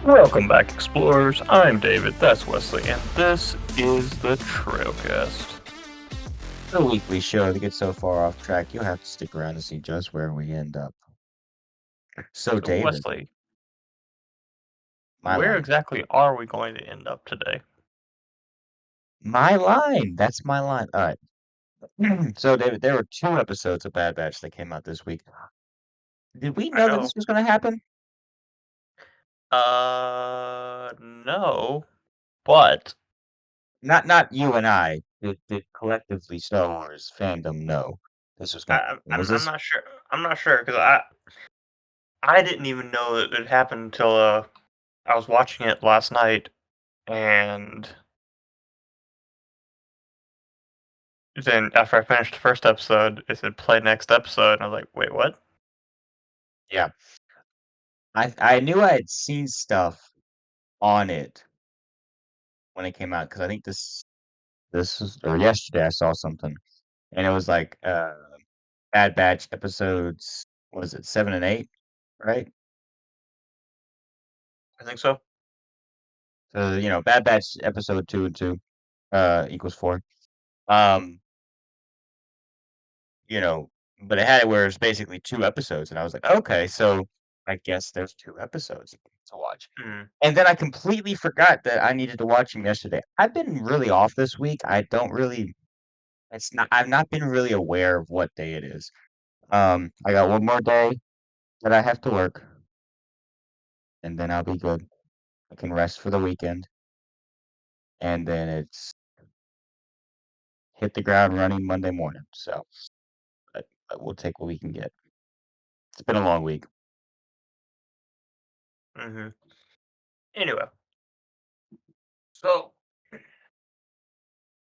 Welcome back, explorers. I'm David, that's Wesley, and this is the Trailcast. The weekly show to get so far off track, you'll have to stick around to see just where we end up. So, So, David, Wesley, my where line. exactly are we going to end up today? My line. That's my line. All right. So, David, there were two episodes of Bad Batch that came out this week. Did we I know that know. this was going to happen? No, but Not you and I. Did collectively Star Wars fandom know this was going to I, happen? I'm Was I'm this? not sure. I'm not sure because I didn't even know that it happened until I was watching it last night, and then after I finished the first episode, it said play next episode, and I was like, wait, what? Yeah. I knew I had seen stuff on it when it came out because I think this was or yesterday I saw something and it was like Bad Batch episodes, was it 7 and 8, right? I think so. So, Bad Batch episode 2 and 2, equals 4. Um, you know, but it had it where it's basically 2 episodes, and I was like, "Okay, so I guess there's 2 episodes to watch." Mm, And then I completely forgot that I needed to watch them yesterday. I've been really off this week. I don't really I've not been really aware of what day it is. I got one more day that I have to work, and then I'll be good. I can rest for the weekend. And then it's hit the ground running Monday morning. So but we'll take what we can get. It's been a long week. mm-hmm. Anyway, so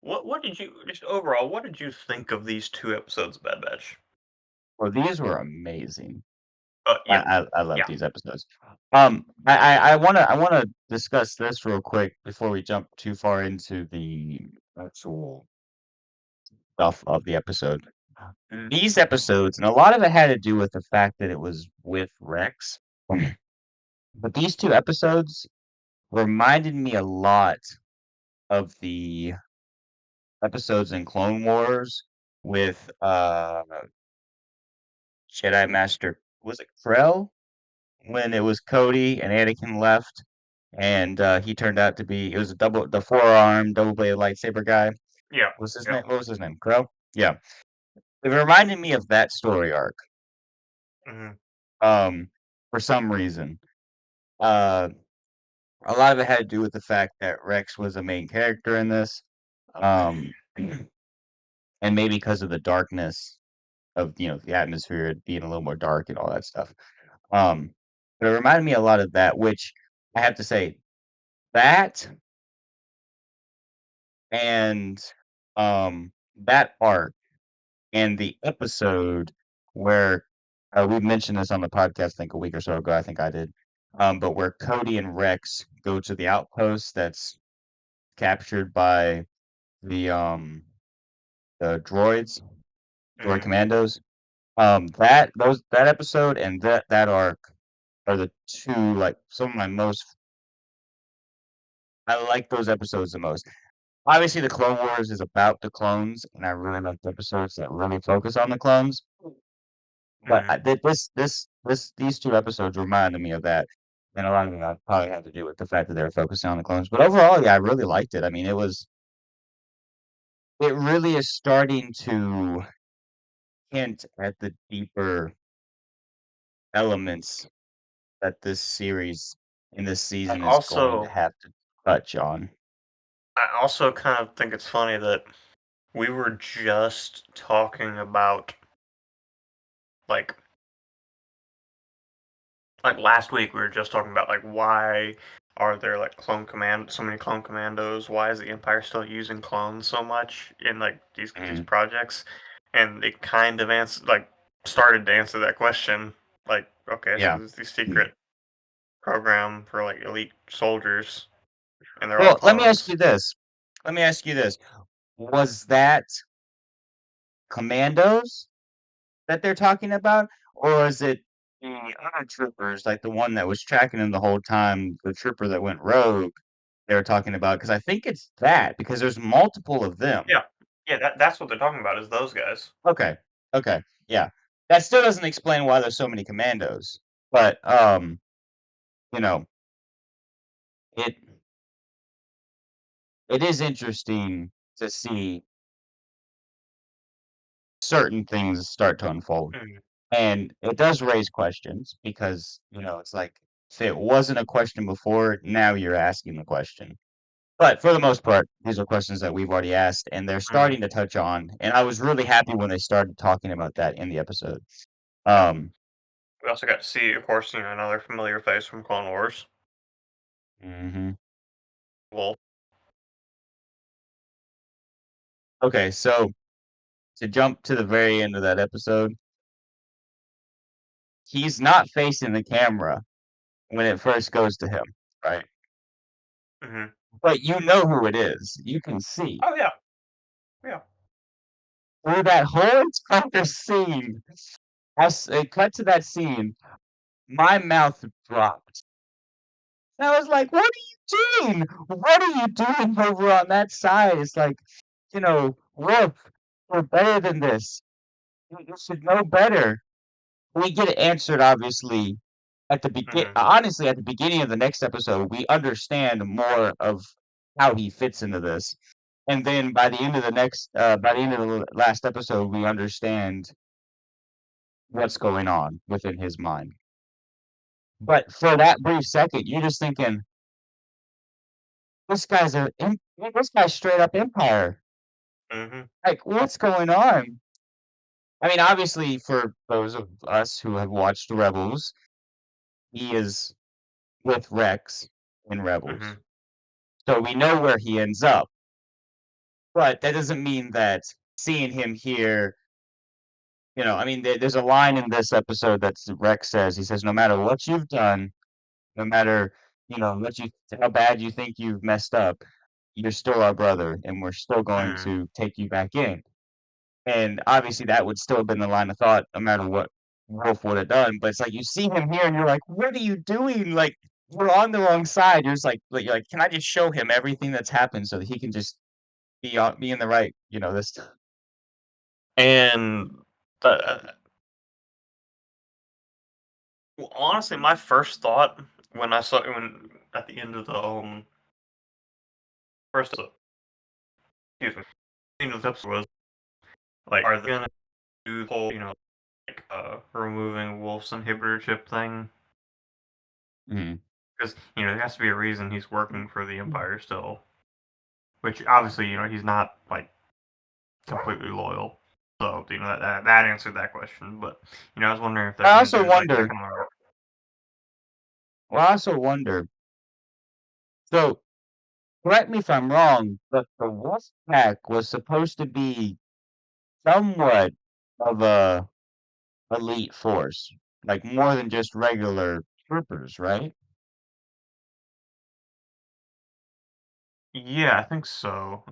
what did you just overall? What did you think of these two episodes of Bad Batch? Well, these were amazing. Yeah, I love yeah. these episodes. I wanna discuss this real quick before we jump too far into the actual stuff of the episode. These episodes, and a lot of it had to do with the fact that it was with Rex. But these two episodes reminded me a lot of the episodes in Clone Wars with, Jedi Master was it Krell? When it was Cody and Anakin left, and, he turned out to be it was a the four-armed, double-bladed lightsaber guy. Yeah, What's his yeah. name? What was his name? Krell? Yeah. It reminded me of that story arc, Mhm, um, for some reason. Uh, a lot of it had to do with the fact that Rex was a main character in this, um, and maybe because of the darkness of, the atmosphere it being a little more dark and all that stuff. Um, but it reminded me a lot of that, which I have to say that and that arc and the episode where we mentioned this on the podcast, I think a week or so ago, I think I did. But where Cody and Rex go to the outpost that's captured by the the droid mhm. commandos. That episode and that arc are the two like some of my most I like those episodes the most. Obviously, the Clone Wars is about the clones, and I really like the episodes that really focus on the clones. But Mhm. these two episodes reminded me of that, and a lot of that probably had to do with the fact that they were focusing on the clones. But overall, yeah, I really liked it. I mean, it really is starting to hint at the deeper elements that this series in this I season is going to also have to touch on. I also kind of think it's funny that we were just talking about like last week we were just talking about why are there so many clone commandos? Why is the Empire still using clones so much in these Mhm. projects? And it kind of started to answer that question. Like, okay, so Yeah. there's the secret program for elite soldiers, and they're all Well, let me ask clones. you this. Let me ask you this. Was that commandos that they're talking about, or is it the other troopers, like the one that was tracking him the whole time, the trooper that went rogue, they were talking about because I think it's that because there's multiple of them. Yeah. Yeah, that's what they're talking about is those guys. Okay, okay, yeah. That still doesn't explain why there's so many commandos, but, you know, it it is interesting to see certain things start to unfold. Mhm, And it does raise questions because, it's like if it wasn't a question before, now you're asking the question. But for the most part, these are questions that we've already asked and they're mhm. starting to touch on. And I was really happy when they started talking about that in the episode. Um, We also got to see, of course, another familiar face from Clone Wars, mhm. Wolf. Okay, so to jump to the very end of that episode, he's not facing the camera when it first goes to him, right? Mhm. But you know who it is. You can see. Oh, yeah, yeah. Through that whole entire scene, as it cut to that scene, my mouth dropped. I was like, "What are you doing? What are you doing over on that side?" It's like, "Wolf, we're better than this. You should know better." We get it answered, obviously, Mhm, honestly, at the beginning of the next episode, we understand more of how he fits into this. And then by the end of the last episode, we understand what's going on within his mind. But for that brief second, you're just thinking, this guy's straight up Empire. mhm, Like, what's going on? I mean, obviously, for those of us who have watched Rebels, he is with Rex in Rebels. mhm, So we know where he ends up. But that doesn't mean that seeing him here, I mean, there's a line in this episode that Rex says, he says, no matter what you've done, no matter, how bad you think you've messed up, you're still our brother, and we're still going mhm. to take you back in. And obviously, that would still have been the line of thought, no matter what Wolf would have done. But it's like you see him here, and you're like, "What are you doing? Like, you're on the wrong side." You're just you're like, "Can I just show him everything that's happened so that he can just be in the right?" This. And, uh, well, honestly, my first thought when at the end of the, first excuse me, end of the episode was, like, are they gonna do the whole, like, removing Wolf's inhibitor chip thing? Mhm. 'Cause, there has to be a reason he's working for the Empire still, which obviously, he's not, like, completely loyal. So, that answered that question, but, I was wondering if they're I gonna also do, like, that wonder. kinda Well, I also wonder. So, correct me if I'm wrong, but the Wolfpack was supposed to be somewhat of a elite force, like more than just regular troopers, right? Yeah, I think so,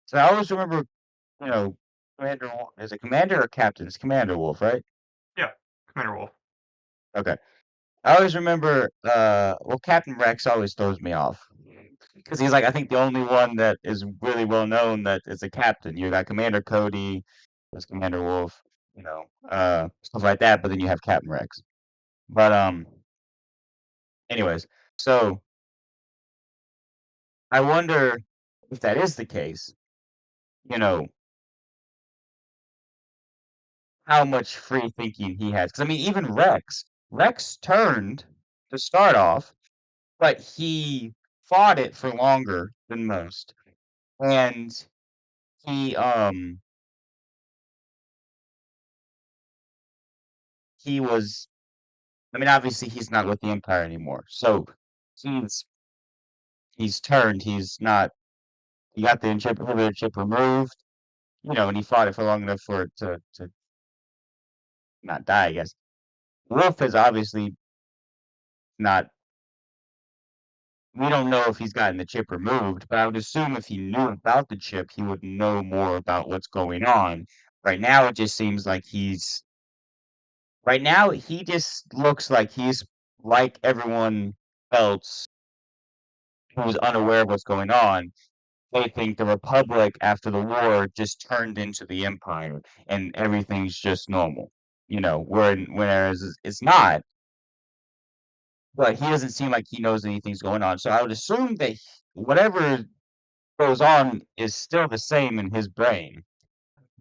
So I always remember, you know, Commander Wolf is it Commander or Captain? It's Commander Wolf, right? yeah, Commander Wolf. Okay. I always remember, well, Captain Rex always throws me off because he's like, I think the only one that is really well known that is a captain. You got Commander Cody, there's Commander Wolf, stuff like that. But then you have Captain Rex. But anyways, so I wonder if that is the case. You know, how much free thinking he has. Because I mean, even Rex turned to start off, but he fought it for longer than most. And he, he was I mean, obviously, he's not with the Empire anymore, so he's he's turned, he got the inhibitor chip removed, and he fought it for long enough for it to not die, I guess. Wolf is obviously not we don't know if he's gotten the chip removed, but I would assume if he knew about the chip, he would know more about what's going on. Right now, it just seems like he's Right now, he just looks like he's like everyone else who's unaware of what's going on. They think the Republic after the war just turned into the Empire and everything's just normal, whereas it's not, but he doesn't seem like he knows anything's going on. So I would assume that whatever goes on is still the same in his brain.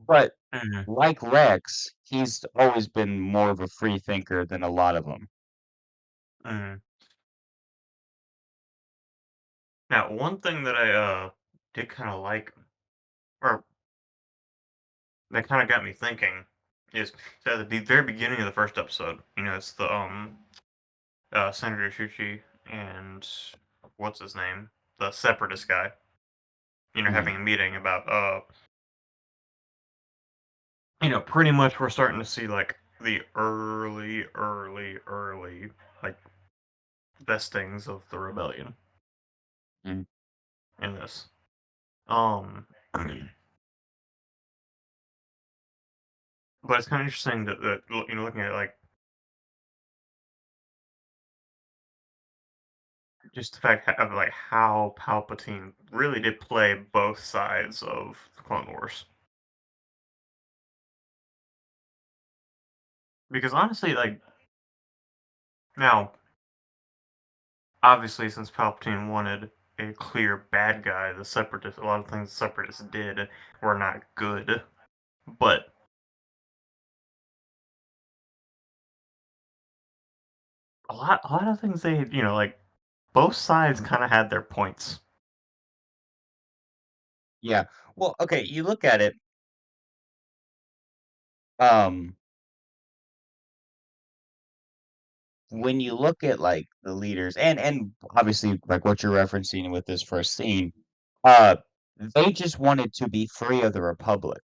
But Mhm, like Rex, he's always been more of a free thinker than a lot of them. mhm. Now, one thing that I did kind of like, or that kind of got me thinking, is so at the very beginning of the first episode, it's the Senator Shuchi and what's his name, the separatist guy, Mhm, having a meeting about pretty much we're starting to see like the early like vestings of the rebellion mhm. in this. Um, but it's kind of interesting that looking at like just the fact of like how Palpatine really did play both sides of the Clone Wars. Because honestly, like now, obviously, since Palpatine wanted a clear bad guy, the Separatists, a lot of things the Separatists did were not good. But a lot of things they, like both sides kind of had their points. Yeah. Well, okay, you look at it, um, when you look at, like, the leaders and obviously, like, what you're referencing with this first scene, uh, they just wanted to be free of the Republic,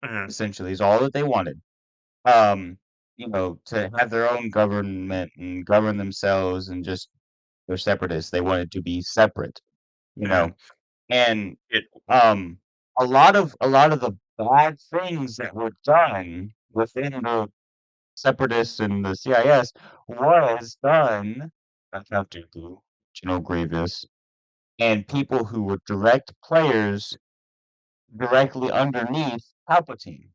Hmm. essentially, is all that they wanted. Um, to have their own government and govern themselves and just they're separatists, they wanted to be separate, you Hmm. know? And, It. um, a lot of the bad things that were done within the separatists and the CIS was done by Count Dooku, General Grievous, and people who were direct players directly underneath Palpatine.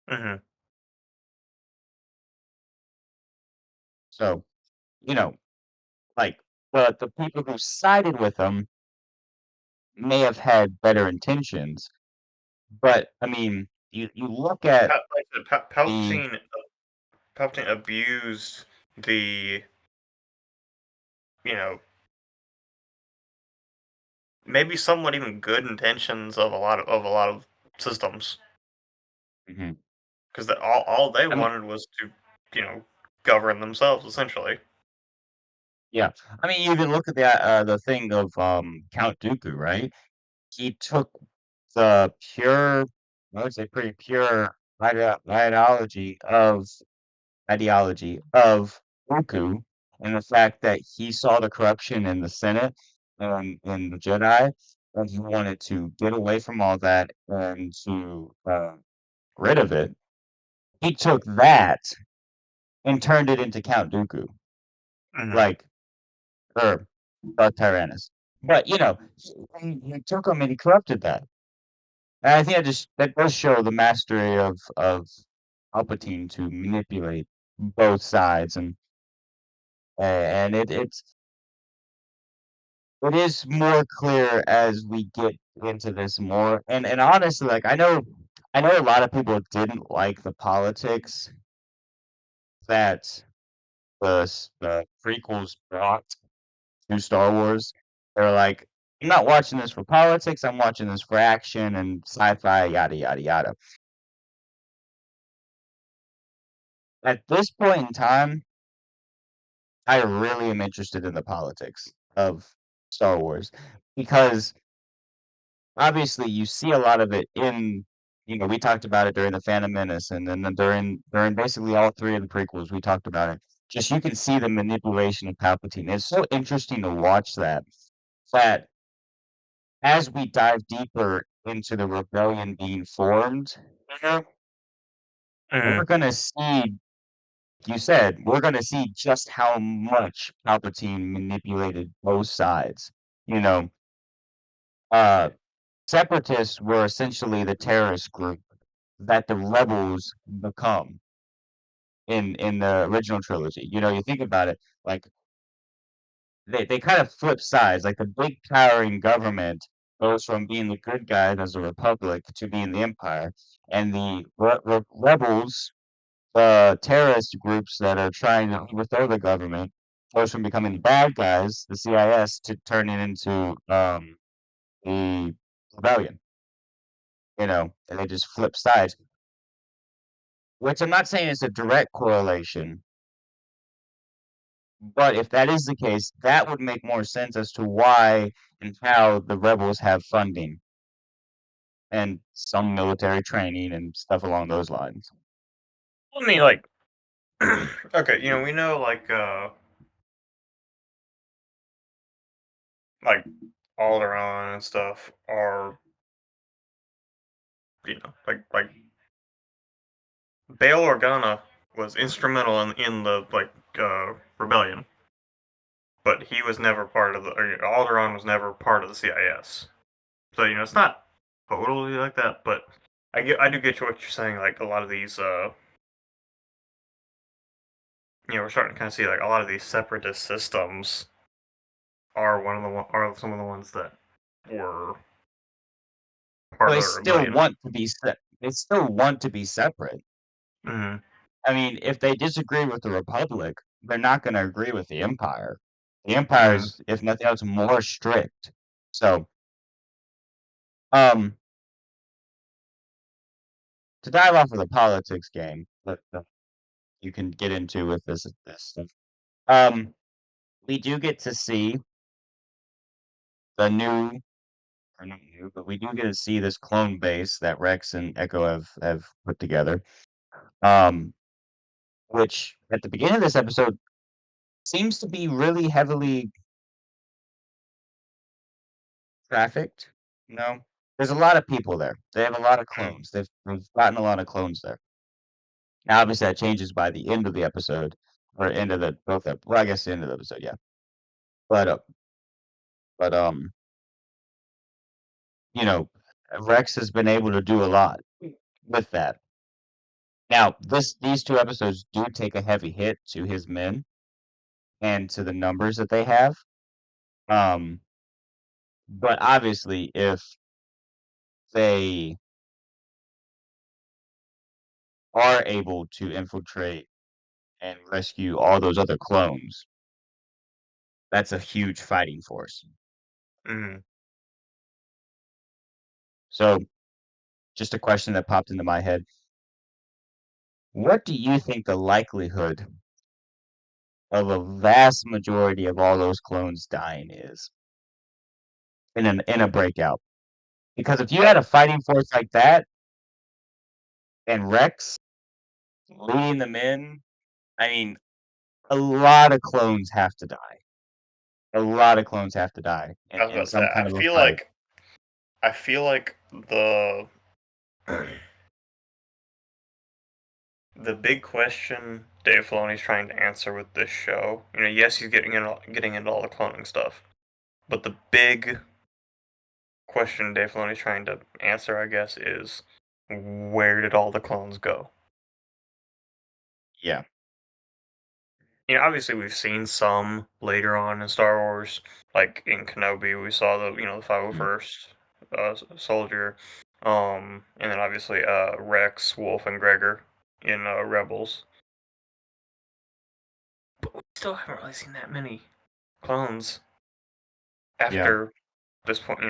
Hmm. So, you know, like, the people who sided with him may have had better intentions, but, I mean, you look at Like I said, the Palpatine abused the you know maybe somewhat even good intentions of a lot of systems mhm. because all they I mean wanted was to govern themselves essentially. yeah. I mean, you even look at the thing of, Count Dooku, right? He took the pure I would say pretty pure ideology of Dooku and the fact that he saw the corruption in the Senate and in the Jedi, and he wanted to get away from all that and to, rid of it. He took that and turned it into Count Dooku, Hmm. like or Tyrannus. But, he took him and he corrupted that. And I think that does show the mastery of Palpatine to manipulate both sides, and it is more clear as we get into this more. And honestly, like I know a lot of people didn't like the politics that the prequels brought to Star Wars. They're like, I'm not watching this for politics. I'm watching this for action and sci-fi, yada yada yada. At this point in time, I really am interested in the politics of Star Wars because obviously you see a lot of it in we talked about it during the Phantom Menace and then during basically all three of the prequels we talked about it. Just you can see the manipulation of Palpatine. It's so interesting to watch that as we dive deeper into the rebellion being formed, you know, we're Hmm. gonna see. you said, we're gonna see just how much Palpatine manipulated both sides. You know, uh, Separatists were essentially the terrorist group that the rebels become in the original trilogy. You know, you think about it, like they kind of flip sides. Like the big towering government goes from being the good guys as a republic to being the empire, and the rebels, the terrorist groups that are trying to overthrow the government, goes from becoming the bad guys, the CIS, to turning into the rebellion. You know, and they just flip sides. Which I'm not saying is a direct correlation, but if that is the case, that would make more sense as to why and how the rebels have funding and some military training and stuff along those lines. I mean, like, okay, we know like Alderaan and stuff are, like Bail Organa was instrumental in the rebellion, but he was never part of or Alderaan was never part of the CIS. So it's not totally like that, but I do get what you're saying. Like a lot of these, we're starting to kind of see like a lot of these separatist systems are some of the ones that were part Well, of the rebellion. they still want to be separate. Hmm. I mean, if they disagree with the Republic, they're not going to agree with the Empire. The Empire Hmm. is, if nothing else, more strict. So, um, to dive off of the politics game that you can get into with this stuff, um, we do get to see the new, or not new, but we do get to see this clone base that Rex and Echo have put together. Um, which at the beginning of this episode seems to be really heavily trafficked. No, there's a lot of people there. They have a lot of clones. They've gotten a lot of clones there. Now, obviously, that changes by the end of the episode, or end of the well, I guess the end of the episode, yeah. But but you know, Rex has been able to do a lot with that. Now, these two episodes do take a heavy hit to his men and to the numbers that they have. Um, but obviously, if they are able to infiltrate and rescue all those other clones, that's a huge fighting force. Hmm. So, just a question that popped into my head. What do you think the likelihood of a vast majority of all those clones dying is in a breakout? Because if you had a fighting force like that and Rex leading them in, I mean, a lot of clones have to die. A lot of clones have to die I was in about to say, some kind of a fight. I feel like the big question Dave Filoni's trying to answer with this show, yes, he's getting into all the cloning stuff, but the big question Dave Filoni's trying to answer, I guess, is where did all the clones go? Yeah, Obviously we've seen some later on in Star Wars, like in Kenobi, we saw the mm, 501st soldier, and then obviously Rex, Wolf, and Gregor in Rebels. But we still haven't really seen that many clones yeah, after this point.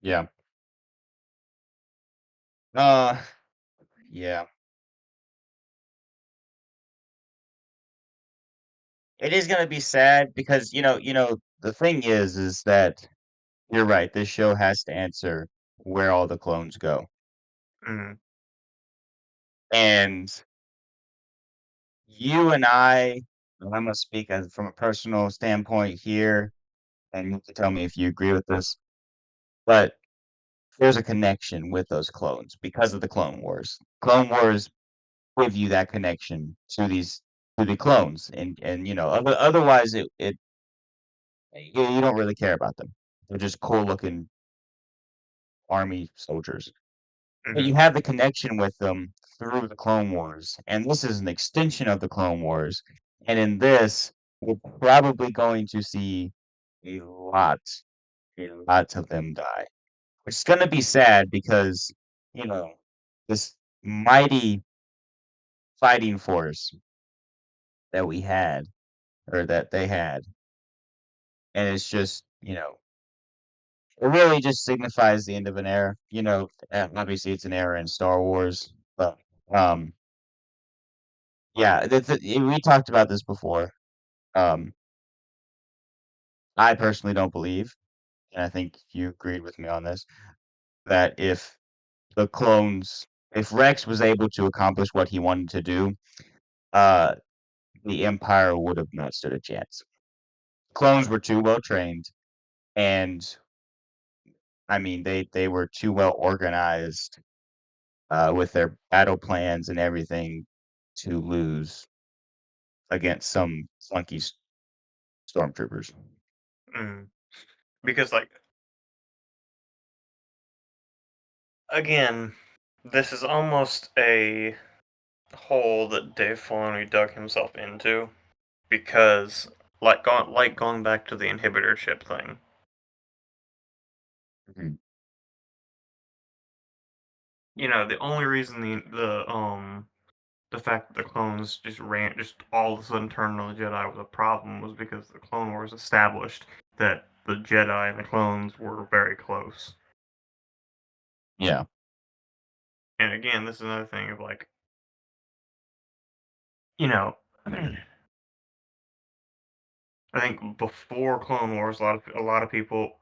yeah. Uh, yeah. It is gonna be sad because, the thing is that you're right, this show has to answer where all the clones go. Mm, And you and and I'm gonna speak as from a personal standpoint here, and you can tell me if you agree with this, but there's a connection with those clones because of the Clone Wars. Clone Wars give you that connection to the clones, and otherwise you don't really care about them. They're just cool looking army soldiers. But you Hmm. have the connection with them through the Clone Wars, and this is an extension of the Clone Wars. And in this, we're probably going to see a lot, a lot of them die. Which is gonna be sad because, you know, this mighty fighting force that we had, or that they had, and it's just, it really just signifies the end of an era. Obviously it's an era in Star Wars, but um yeah, we talked about this before. Um, I personally don't believe, and I think you agreed with me on this, that the clones, if Rex was able to accomplish what he wanted to do, uh, the Empire would have not stood a chance. Clones were too well trained, and I mean, they were too well organized with their battle plans and everything to lose against some flunky stormtroopers. Mm. Because, like, again, this is almost a hole that Dave Filoni dug himself into because, like going back to the inhibitor chip thing, Mhm. the only reason the fact that the clones just all of a sudden turned on the Jedi was a problem was because the Clone Wars established that the Jedi and the clones were very close. Yeah, And again, this is another thing of like, you know, I think before Clone Wars, a lot of people,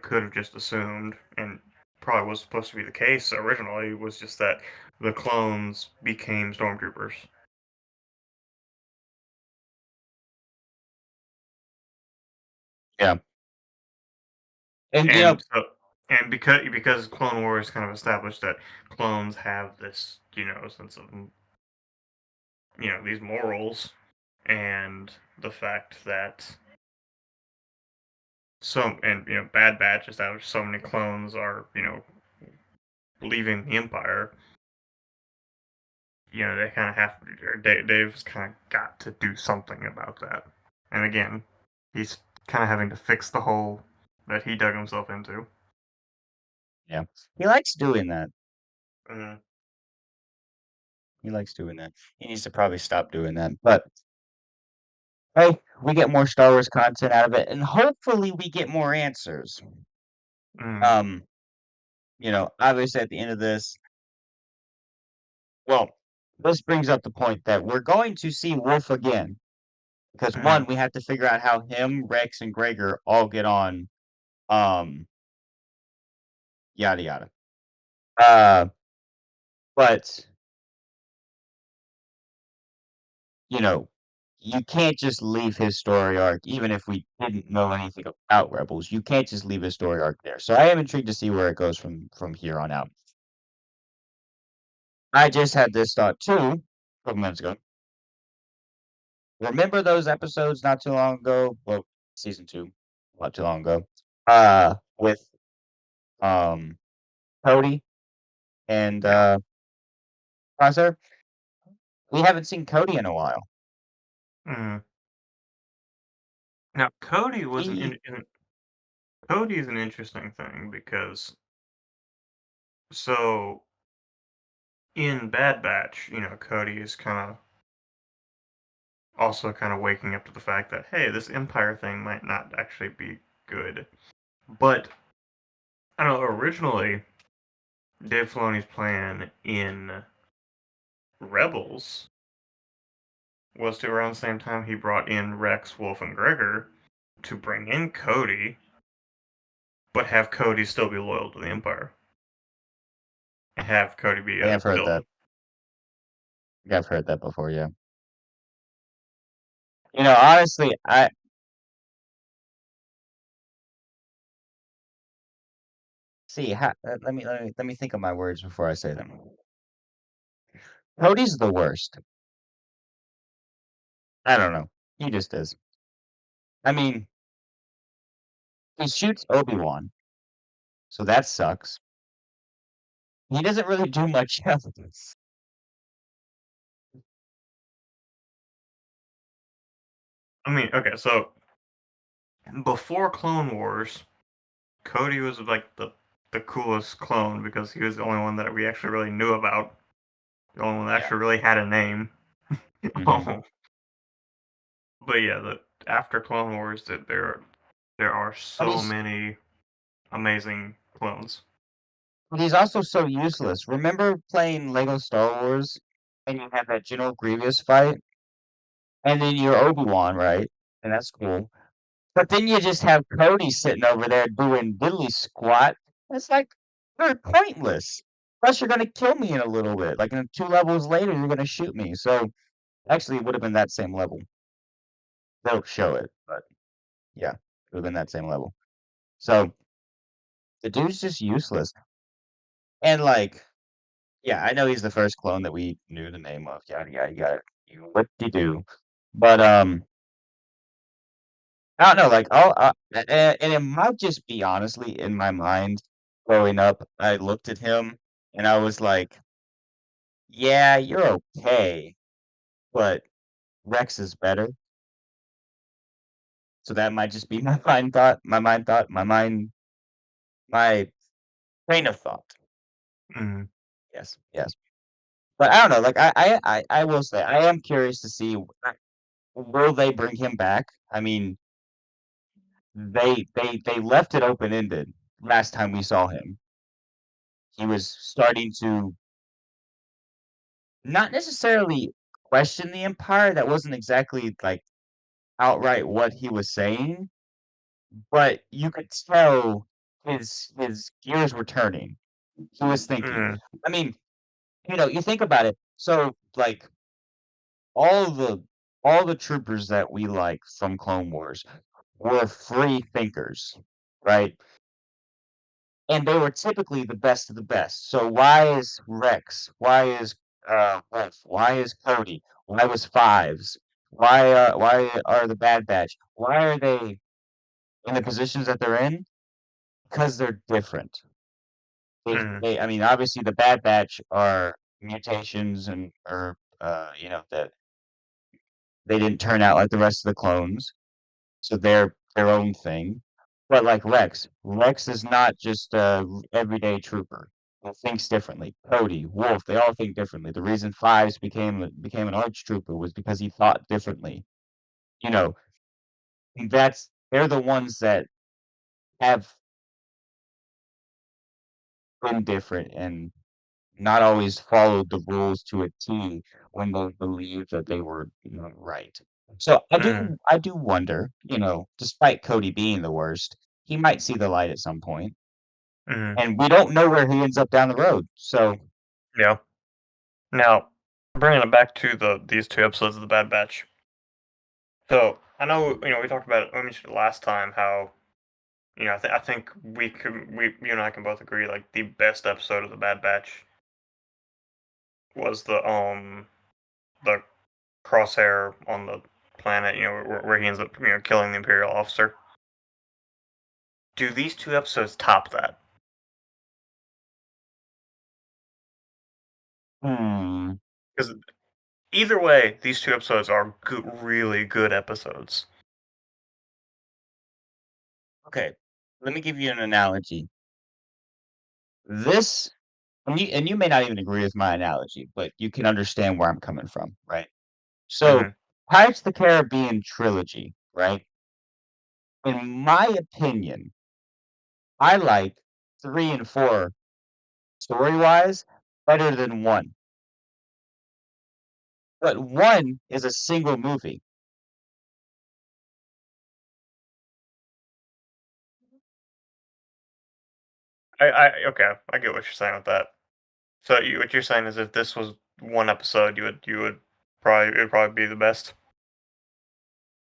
could have just assumed, and probably was supposed to be the case originally, was just that the clones became stormtroopers, yeah, and and so and because Clone Wars kind of established that clones have this, sense of, these morals, and the fact that Bad Batch established so many clones are, leaving the Empire. They kind of have or Dave's kind of got to do something about that. And again, he's kind of having to fix the hole that he dug himself into. yeah, he likes doing that. Mm, He likes doing that. He needs to probably stop doing that. But hey, we get more Star Wars content out of it, and hopefully we get more answers. mm, Um, obviously at the end of this, well, this brings up the point that we're going to see Wolf again. Because mm, one, we have to figure out how him, Rex, and Gregor all get on. Um, Yada yada. Uh, but you know, you can't just leave his story arc, even if we didn't know anything about Rebels. You can't just leave his story arc there. So I am intrigued to see where it goes from here on out. I just had this thought too, a couple minutes ago. Remember those episodes not too long ago? Well, season two, not too long ago. With um Cody and yeah. Crosshair. We haven't seen Cody in a while. Mm. Now, He Cody is an interesting thing because so in Bad Batch, Cody is kind of waking up to the fact that hey, this Empire thing might not actually be good. But I don't know. Originally, Dave Filoni's plan in Rebels was to around the same time he brought in Rex, Wolf, and Gregor to bring in Cody, but have Cody still be loyal to the Empire and have Cody be I a have heard that. villain. I've heard that before, yeah. Honestly, I see. Let me think of my words before I say them. Cody's the worst. I don't know. He just is. I mean, he shoots Obi-Wan, so that sucks. He doesn't really do much else. I mean, okay, so before Clone Wars, Cody was like the coolest clone because he was the only one that we actually really knew about. The only one that Yeah. actually really had a name. Mhm. But yeah, after Clone Wars, that there are But so many amazing clones. he's also so useless. Remember playing Lego Star Wars and you have that General Grievous fight, and then you're Obi-Wan, right? And that's cool. But then you just have Cody sitting over there doing diddly squat. It's like they're pointless. Plus, you're gonna kill me in a little bit. Like in 2 levels later, you're gonna shoot me. So actually, it would have been that same level. They'll show it, but yeah, it would have been that same level. So the dude's just useless. And like, yeah, I know he's the first clone that we knew the name of. Yada yada yada. You what do you do? But I don't know. Like, and it might just be honestly in my mind growing up. I looked at him and I was like, "Yeah, you're okay, but Rex is better." So that might just be my mind thought. My train of thought. Mm, Yes, yes. But I don't know. Like, I will say I am curious to see will they bring him back? I mean, they left it open ended last time we saw him. He was starting to not necessarily question the Empire, that wasn't exactly, like, outright what he was saying, but you could tell his gears were turning. He was thinking. mm, I mean, you think about it, so, like, all the all the troopers that we like from Clone Wars were free thinkers, right? And they were typically the best of the best. So why is Rex? Why is Wolf? Why is Cody? Why was Fives? Why are the Bad Batch? Why are they in the positions that they're in? Because they're different. mm, I mean, obviously the Bad Batch are mutations and or that they didn't turn out like the rest of the clones, so they're their own thing. But like Rex is not just a everyday trooper. He thinks differently. Cody, Wolf, they all think differently. The reason Fives became an arch trooper was because he thought differently. You know, they're the ones that have been different and not always followed the rules to a T when they believed that they were, right. So mm, I do wonder, despite Cody being the worst, he might see the light at some point, mm. and we don't know where he ends up down the road. So, Yeah. Now, bringing it back to these two episodes of the Bad Batch. So I know we talked about it. We mentioned it last time how I think you and I can both agree like the best episode of the Bad Batch was the crosshair on the planet, where he ends up killing the Imperial officer. Do these two episodes top that? hmm, Because either way, these two episodes are good, really good episodes. okay. Let me give you an analogy. This, and you may not even agree with my analogy, but you can understand where I'm coming from, right? So, Hmm. Pirates of the Caribbean trilogy, right? In my opinion, I like 3 and 4 story-wise better than 1. But 1 is a single movie. Okay, I get what you're saying with that. So what you're saying is if this was one episode, you would probably it would probably be the best.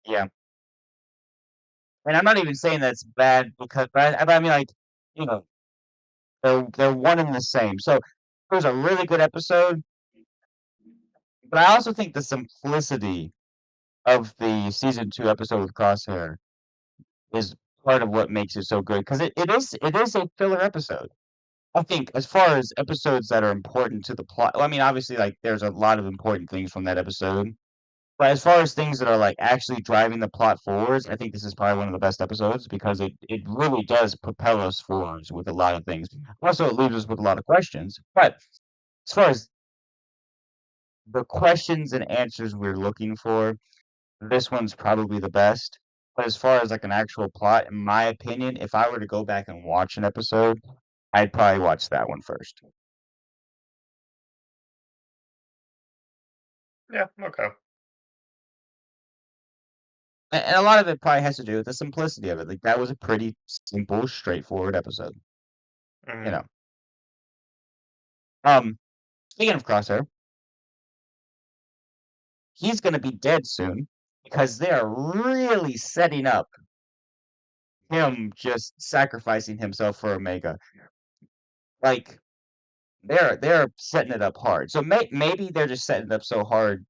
Yeah. And I'm not even saying that's bad because but I mean, like, you know, they're one and the same. So, it was a really good episode. but I also think the simplicity of the season 2 episode with Crosshair is part of what makes it so good, 'cause it is a filler episode. I think as far as episodes that are important to the plot, well, I mean, obviously, like, there's a lot of important things from that episode, but as far as things that are, like, actually driving the plot forwards, I think this is probably one of the best episodes because it really does propel us forwards with a lot of things. Also, it leaves us with a lot of questions, but as far as the questions and answers we're looking for, this one's probably the best. But as far as, like, an actual plot, in my opinion, if I were to go back and watch an episode, I'd probably watch that one first. Yeah. Okay. And a lot of it probably has to do with the simplicity of it. Like, that was a pretty simple, straightforward episode, you Mm. know? Speaking of Crosshair, he's gonna be dead soon because they are really setting up him just sacrificing himself for Omega. Like, they're setting it up hard. So maybe they're just setting it up so hard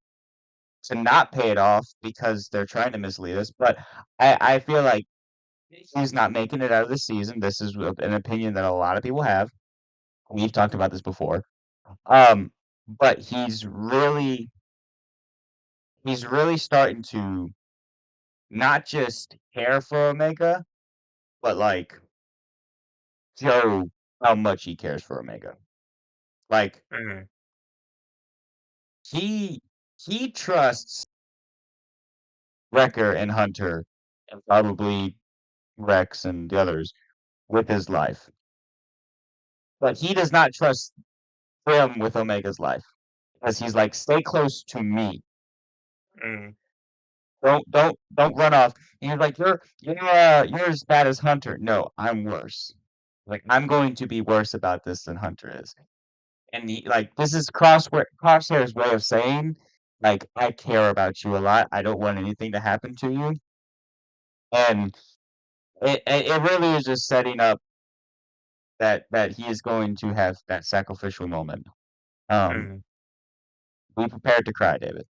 to not pay it off because they're trying to mislead us, but I feel like he's not making it out of the season. This is an opinion that a lot of people have. We've talked about this before. But he's really starting to not just care for Omega, but, like, show how much he cares for Omega. Like, Mm. he he trusts Wrecker and Hunter, and probably Rex and the others, with his life, but he does not trust them with Omega's life, because he's like, "Stay close to me. Mm. Don't run off." And you're like, "You're as bad as Hunter." "No, I'm worse. Like, I'm going to be worse about this than Hunter is." And this is Crosshair's way of saying, like, "I care about you a lot. I don't want anything to happen to you." And it really is just setting up that he is going to have that sacrificial moment. Um, Mm. be prepared to cry, David.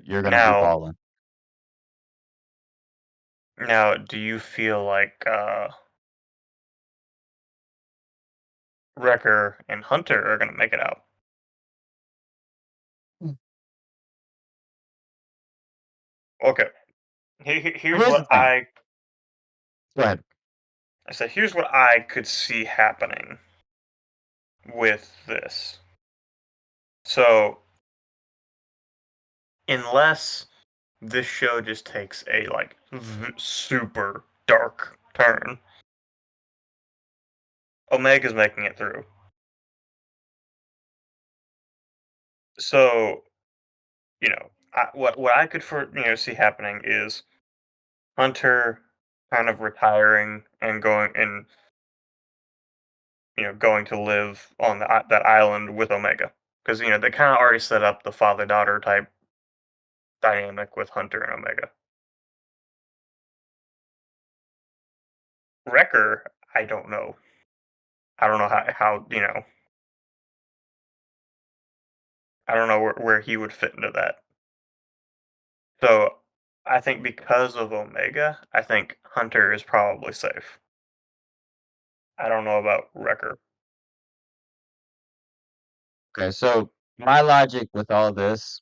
You're gonna be Now, bawling. do you feel like Wrecker and Hunter are gonna make it out? Mm. Okay. Well, Here's here's the what thing. Go ahead. I said. Here's what I could see happening with this. So, unless this show just takes a like super dark turn, Omega's making it through. So, what I could see happening is Hunter kind of retiring and going to live on that island with Omega, because they kind of already set up the father daughter type dynamic with Hunter and Omega. Wrecker, I don't know. I don't know how I don't know where he would fit into that. So I think because of Omega, I think Hunter is probably safe. I don't know about Wrecker. Okay, so my logic with all this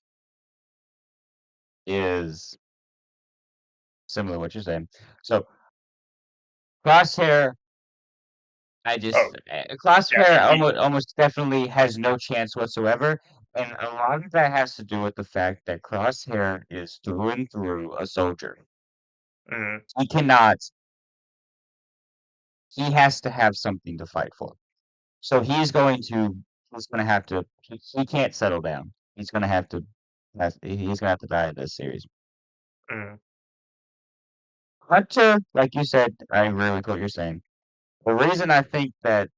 is similar to what you're saying. So Crosshair, Oh, yeah, Crosshair he almost definitely has no chance whatsoever, and a lot of that has to do with the fact that Crosshair is through and through a soldier. mm, He cannot he has to have something to fight for. So he's gonna have to he can't settle down. He's gonna have to die in this series. mm, Hunter, like you said, I agree with what you're saying. The reason I think that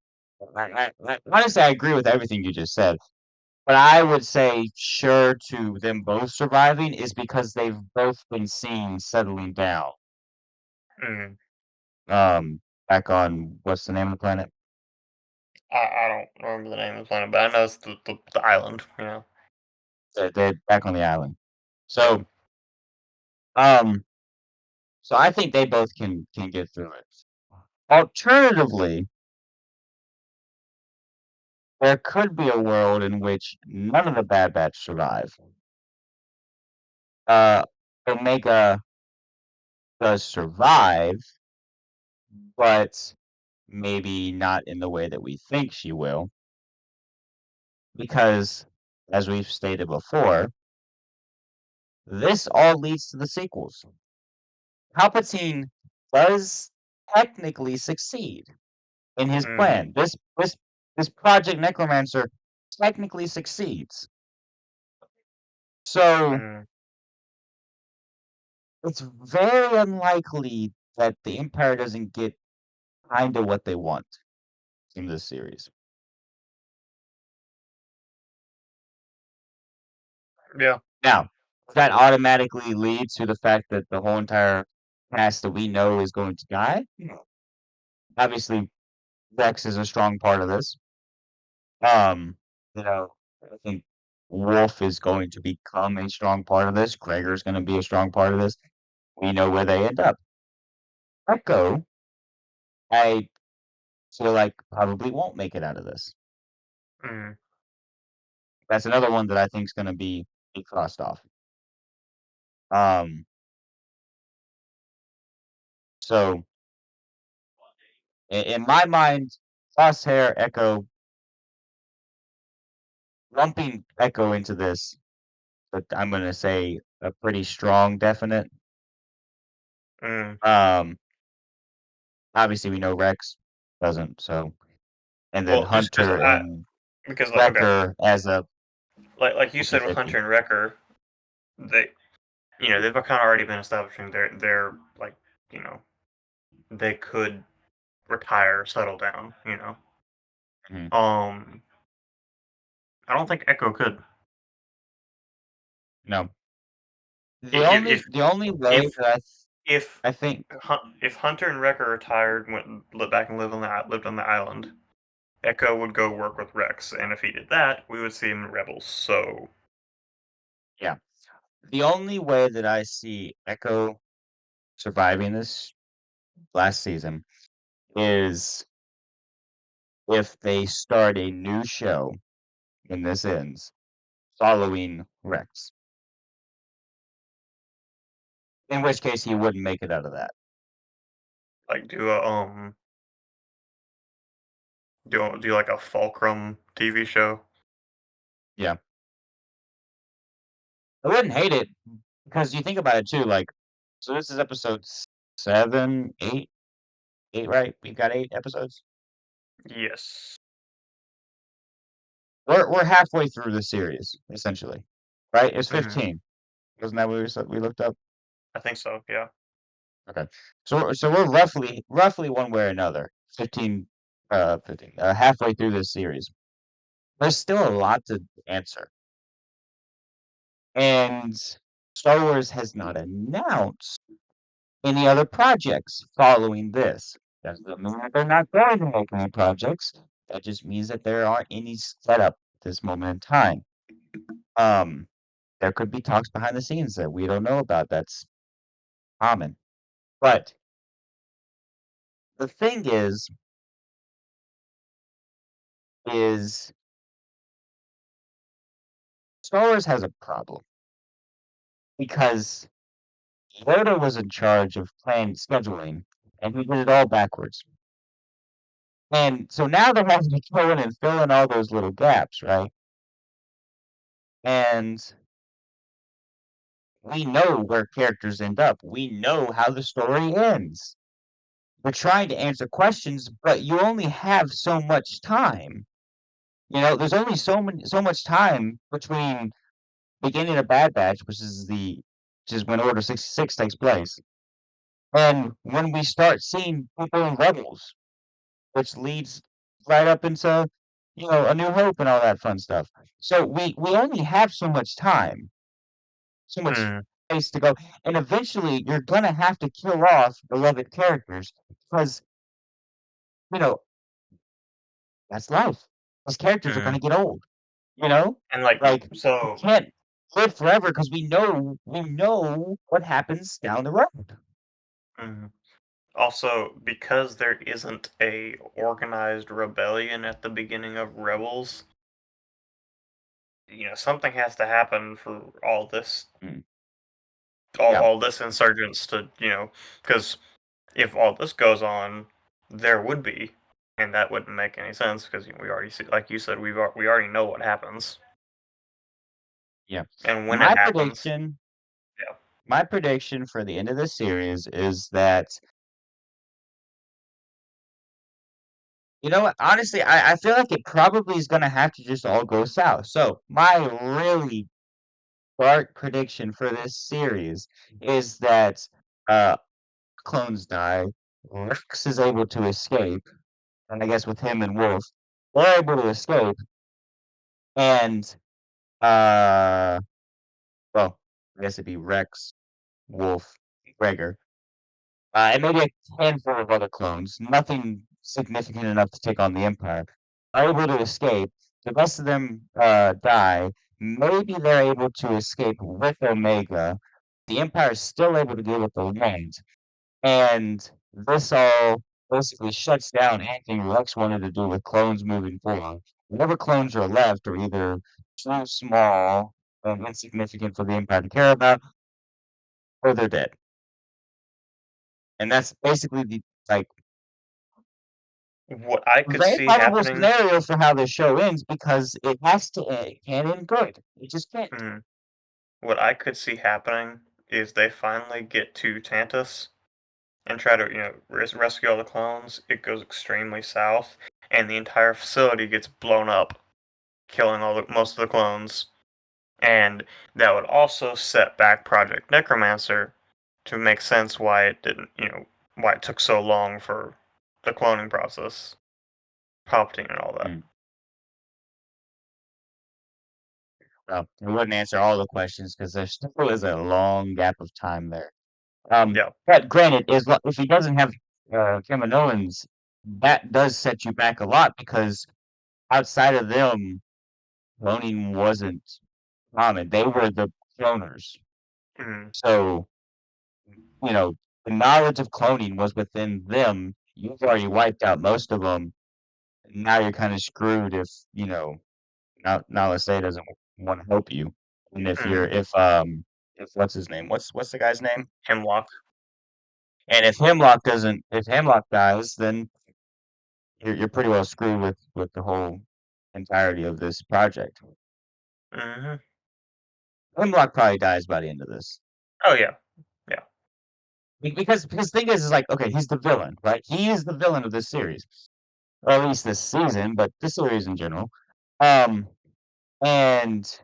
honestly, I agree with everything you just said, but I would say sure to them both surviving is because they've both been seen settling down. mm. Um, back on what's the name of the planet? I don't remember the name of the planet, but I know it's the island. You know. They're back on the island. Yeah. So, um, so I think they both can get through it. Alternatively, there could be a world in which none of the Bad Batch survive. Uh, Omega does survive, but maybe not in the way that we think she will, because, as we've stated before, this all leads to the sequels. Palpatine does technically succeed in his Mhm. plan. This Project Necromancer technically succeeds. So Mm. it's very unlikely that the Empire doesn't get kind of what they want in this series. Yeah. Now, does that automatically lead to the fact that the whole entire cast that we know is going to die? Obviously, Rex is a strong part of this. Um, you know, I think Wolf is going to become a strong part of this. Gregor's going to be a strong part of this. We know where they end up. Echo, I feel like probably won't make it out of this. Mm. That's another one that I think is going to be crossed off. Um, so in my mind, Crosshair, Echo, lumping Echo into this, but I'm going to say a pretty strong definite. Mm. Um, obviously we know Rex doesn't, so and then Well, just Hunter and because like okay, Wrecker as a like you said with 50-50. Hunter and Wrecker, they they've kind of already been establishing they're like you know they could retire, settle down. Mhm. Um, I don't think Echo could. No. I- If if The only way if that if I think if Hunter and Wrecker retired, went back and lived on the island, Echo would go work with Rex, and if he did that, we would see him in Rebels. So, yeah. The only way that I see Echo surviving this last season is if they start a new show when this ends, following Rex. In which case he wouldn't make it out of that. like, do like a Fulcrum TV show. Yeah. I wouldn't hate it because you think about it too, like, so this is episode 7, 8, 8, right? We've got 8 episodes. Yes. We're halfway through the series, essentially, right? It's Hmm. 15. Wasn't that what we looked up? I think so. Yeah. Okay. So we're roughly one way or another, 15, halfway through this series. There's still a lot to answer. And Star Wars has not announced any other projects following this. That doesn't mean that they're not going to make any projects. That just means that there aren't any set up at this moment in time. Um, there could be talks behind the scenes that we don't know about. That's common. But the thing is Star Wars has a problem because Yoda was in charge of plan scheduling, and he did it all backwards. And so now they're having to go in and fill in all those little gaps, right? And we know where characters end up. We know how the story ends. We're trying to answer questions, but you only have so much time. There's only so much time between beginning of Bad Batch, which is when Order 66 takes place, and when we start seeing people in Rebels, which leads right up into, A New Hope and all that fun stuff. So we only have so much time, so much Hmm. space to go, and eventually you're gonna have to kill off beloved characters because, you know, That's life. Those characters are Mhm. gonna get old, you know? And like Like, you so, can't live forever because we know what happens down the road. mhm. Also because there isn't a organized rebellion at the beginning of Rebels, something has to happen for all this Mm, all, yeah, all this insurgents to, because if all this goes on, there would be, and that wouldn't make any sense because we already see, like you said, we already know what happens, yeah. and when it My happens, prediction yeah. my prediction for the end of this series is that you know what? Honestly, I feel like it probably is gonna have to just all go south. So, my really dark prediction for this series is that, uh, clones die, Rex is able to escape, and I guess with him and Wolf, they're able to escape, and, uh, well, I guess it'd be Rex, Wolf, Gregor, and maybe a handful of other clones, nothing significant enough to take on the Empire, are able to escape. The rest of them die. Maybe they're able to escape with Omega. The Empire is still able to deal with the land. And this all basically shuts down anything Rex wanted to do with clones moving forward. Whatever clones are left are either too small and insignificant for the Empire to care about, or they're dead. And that's basically the like What I could very see probable happening, scenario for how this show ends because it has to end. It can't end good. It just can't. mm, what I could see happening is they finally get to Tantus and try to, rescue all the clones. It goes extremely south, and the entire facility gets blown up, killing most of the clones. And that would also set back Project Necromancer to make sense why it didn't, why it took so long for the cloning process, Palpatine and all that. Mm. Well, it wouldn't answer all the questions because there still is a long gap of time there. Yeah. But granted, if he doesn't have Kaminoans, that does set you back a lot because outside of them, cloning wasn't common. They were the cloners. Mm, So, you know, the knowledge of cloning was within them. You've already wiped out most of them. Now you're kind of screwed if, now let's say it doesn't want to help you. And mm. if what's his name? What's the guy's name? Hemlock. And if Hemlock dies, then you're pretty well screwed with the whole entirety of this project. Hmm. Hemlock probably dies by the end of this. Oh yeah, yeah. Because the thing is like, okay, he's the villain, right? He is the villain of this series, or at least this season, but this series in general. Um, and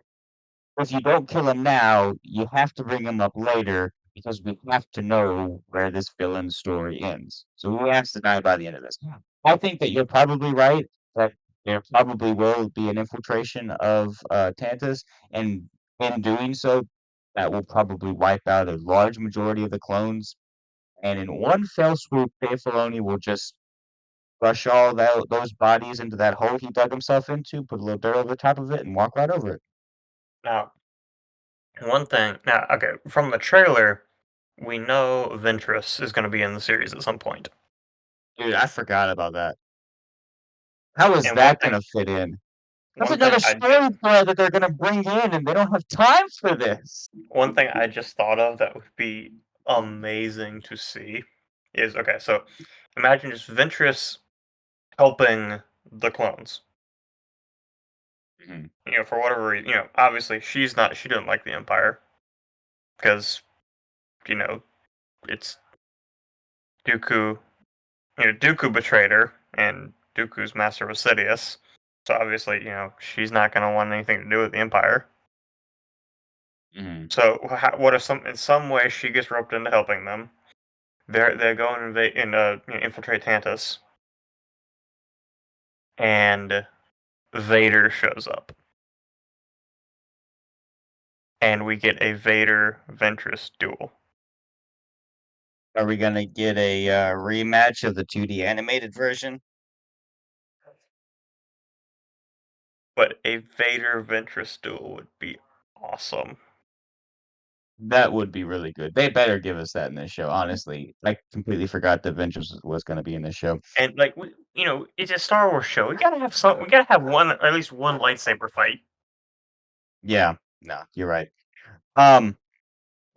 if you don't kill him now, you have to bring him up later because we have to know where this villain's story ends. So he has to die by the end of this. I think that you're probably right that there probably will be an infiltration of Tantus, and in doing so, that will probably wipe out a large majority of the clones. And in one fell swoop, Dave Filoni will just brush all those bodies into that hole he dug himself into, put a little dirt over the top of it, and walk right over it. Now, one thing. Now, okay, from the trailer, we know Ventress is going to be in the series at some point. Dude, I forgot about that. How is And one that thing, gonna fit in? That's one thing another I just, story thread that they're gonna bring in, and they don't have time for this. one thing I just thought of that would be amazing to see is, okay. So imagine just Ventress helping the clones. Mhm, For whatever reason, obviously she didn't like the Empire because you know it's Dooku. Dooku betrayed her, and Dooku's master was Sidious. So obviously, she's not going to want anything to do with the Empire. mhm. So what if in some way she gets roped into helping them? They go and invade and infiltrate Tantus, and Vader shows up, and we get a Vader Ventress duel. Are we gonna get a, rematch of the 2D animated version? But a Vader Ventress duel would be awesome. That would be really good. They better give us that in this show, honestly. I completely forgot that Vengeance was gonna be in this show. And like it's a Star Wars show. We gotta have some. We gotta have one, at least one lightsaber fight. Yeah, no, you're right. Um,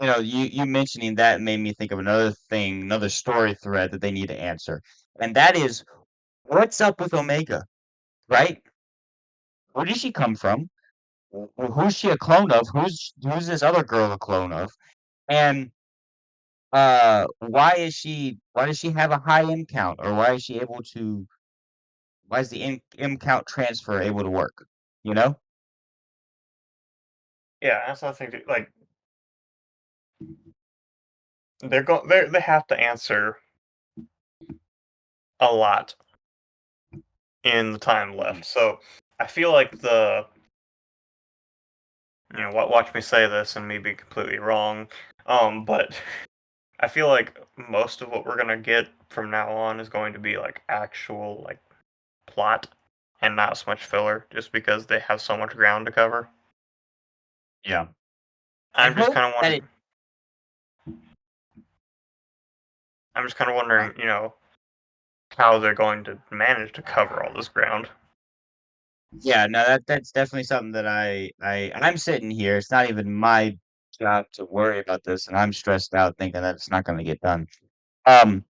you mentioning that made me think of another thing, another story thread that they need to answer, and that is, what's up with Omega, right? Where did she come from? Who's she a clone of? Who's this other girl a clone of? And, why does she have a high M count, or why is the M count transfer able to work, you know? Yeah, that's what I think. Like they have to answer a lot in the time Mhm. left. So I feel like watch me say this and me be completely wrong. But I feel like most of what we're gonna get from now on is going to be like actual like plot and not so much filler, just because they have so much ground to cover. Yeah. I I'm just hope kind of that it wondering. I'm just kind of uh, wondering, how they're going to manage to cover all this ground. yeah, no, that's definitely something that I'm sitting here, it's not even my job to worry about this, and I'm stressed out thinking that it's not gonna get done. Um,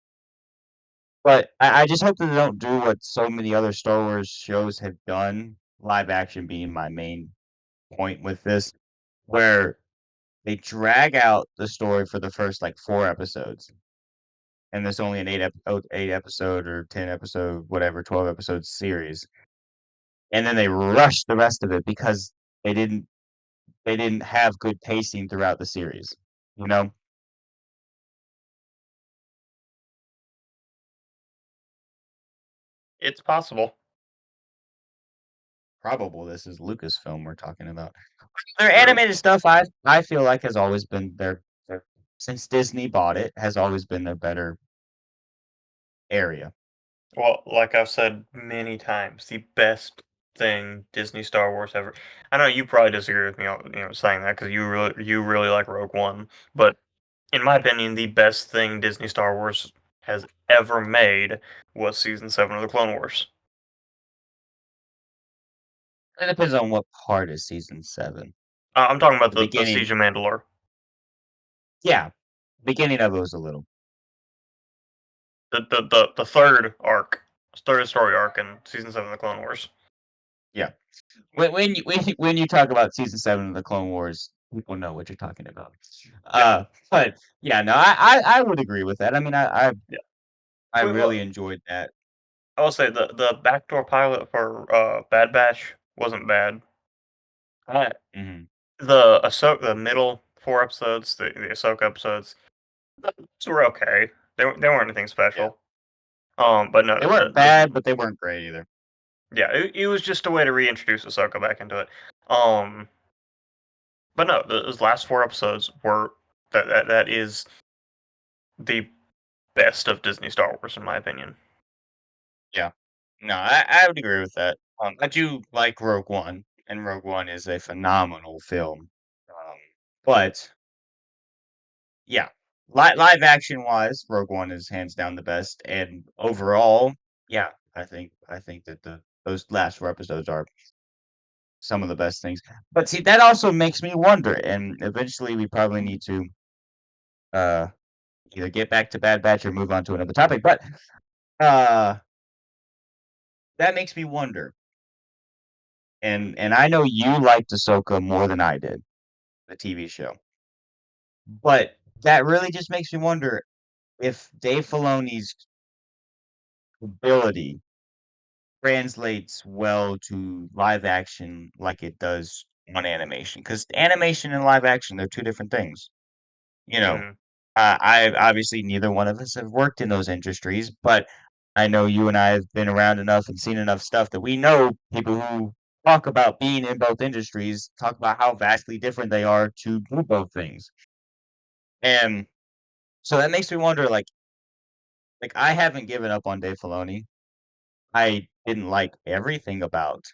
but I just hope that they don't do what so many other Star Wars shows have done, live action being my main point with this, where they drag out the story for the first, like, 4 episodes, and there's only an 8 episode or 10 episode, whatever, 12 episode series, and then they rush the rest of it because they didn't they didn't have good pacing throughout the series, you know? It's possible. Probable this is Lucasfilm we're talking about. Their True. animated stuff, I feel like has always been their since Disney bought it, has always been their better area. Well, like I've said many times, the best thing Disney Star Wars ever. I know you probably disagree with me, saying that because you really like Rogue One, but in my opinion, the best thing Disney Star Wars has ever made was season 7 of the Clone Wars. It depends on what part of season 7. I'm talking about The the beginning Siege of Mandalore, yeah, beginning of it was a little the third story arc in season 7 of the Clone Wars. yeah. When you talk about season 7 of the Clone Wars, people know what you're talking about. Yeah, But yeah, no, I would agree with that. I mean, yeah. I Well, really enjoyed that. I will say the backdoor pilot for Bad Batch wasn't bad. Uh, Mhm. the middle 4 episodes, the Ahsoka episodes, those were okay. They weren't anything Yeah. special. But no, They weren't bad, but they weren't great either. yeah, it was just a way to reintroduce Ahsoka back into it. Um, but no, those last 4 episodes were that is the best of Disney Star Wars in my opinion. Yeah. No, I would agree with that. I do like Rogue One, and Rogue One is a phenomenal film. But yeah, live action wise, Rogue One is hands down the best, and overall, yeah, I think that the those last 4 episodes are some of the best things. But see, that also makes me wonder, and eventually we probably need to uh either get back to Bad Batch or move on to another topic. But uh that makes me wonder. And I know you liked Ahsoka more than I did, the TV show. But that really just makes me wonder if Dave Filoni's ability translates well to live action like it does on animation. Because animation and live action, they're 2 different things, you know? Mhm. I obviously, neither one of us have worked in those industries, but I know you and I have been around enough and seen enough stuff that we know people who talk about being in both industries, talk about how vastly different they are to do both things. And so that makes me wonder, like I haven't given up on Dave Filoni. I didn't like everything about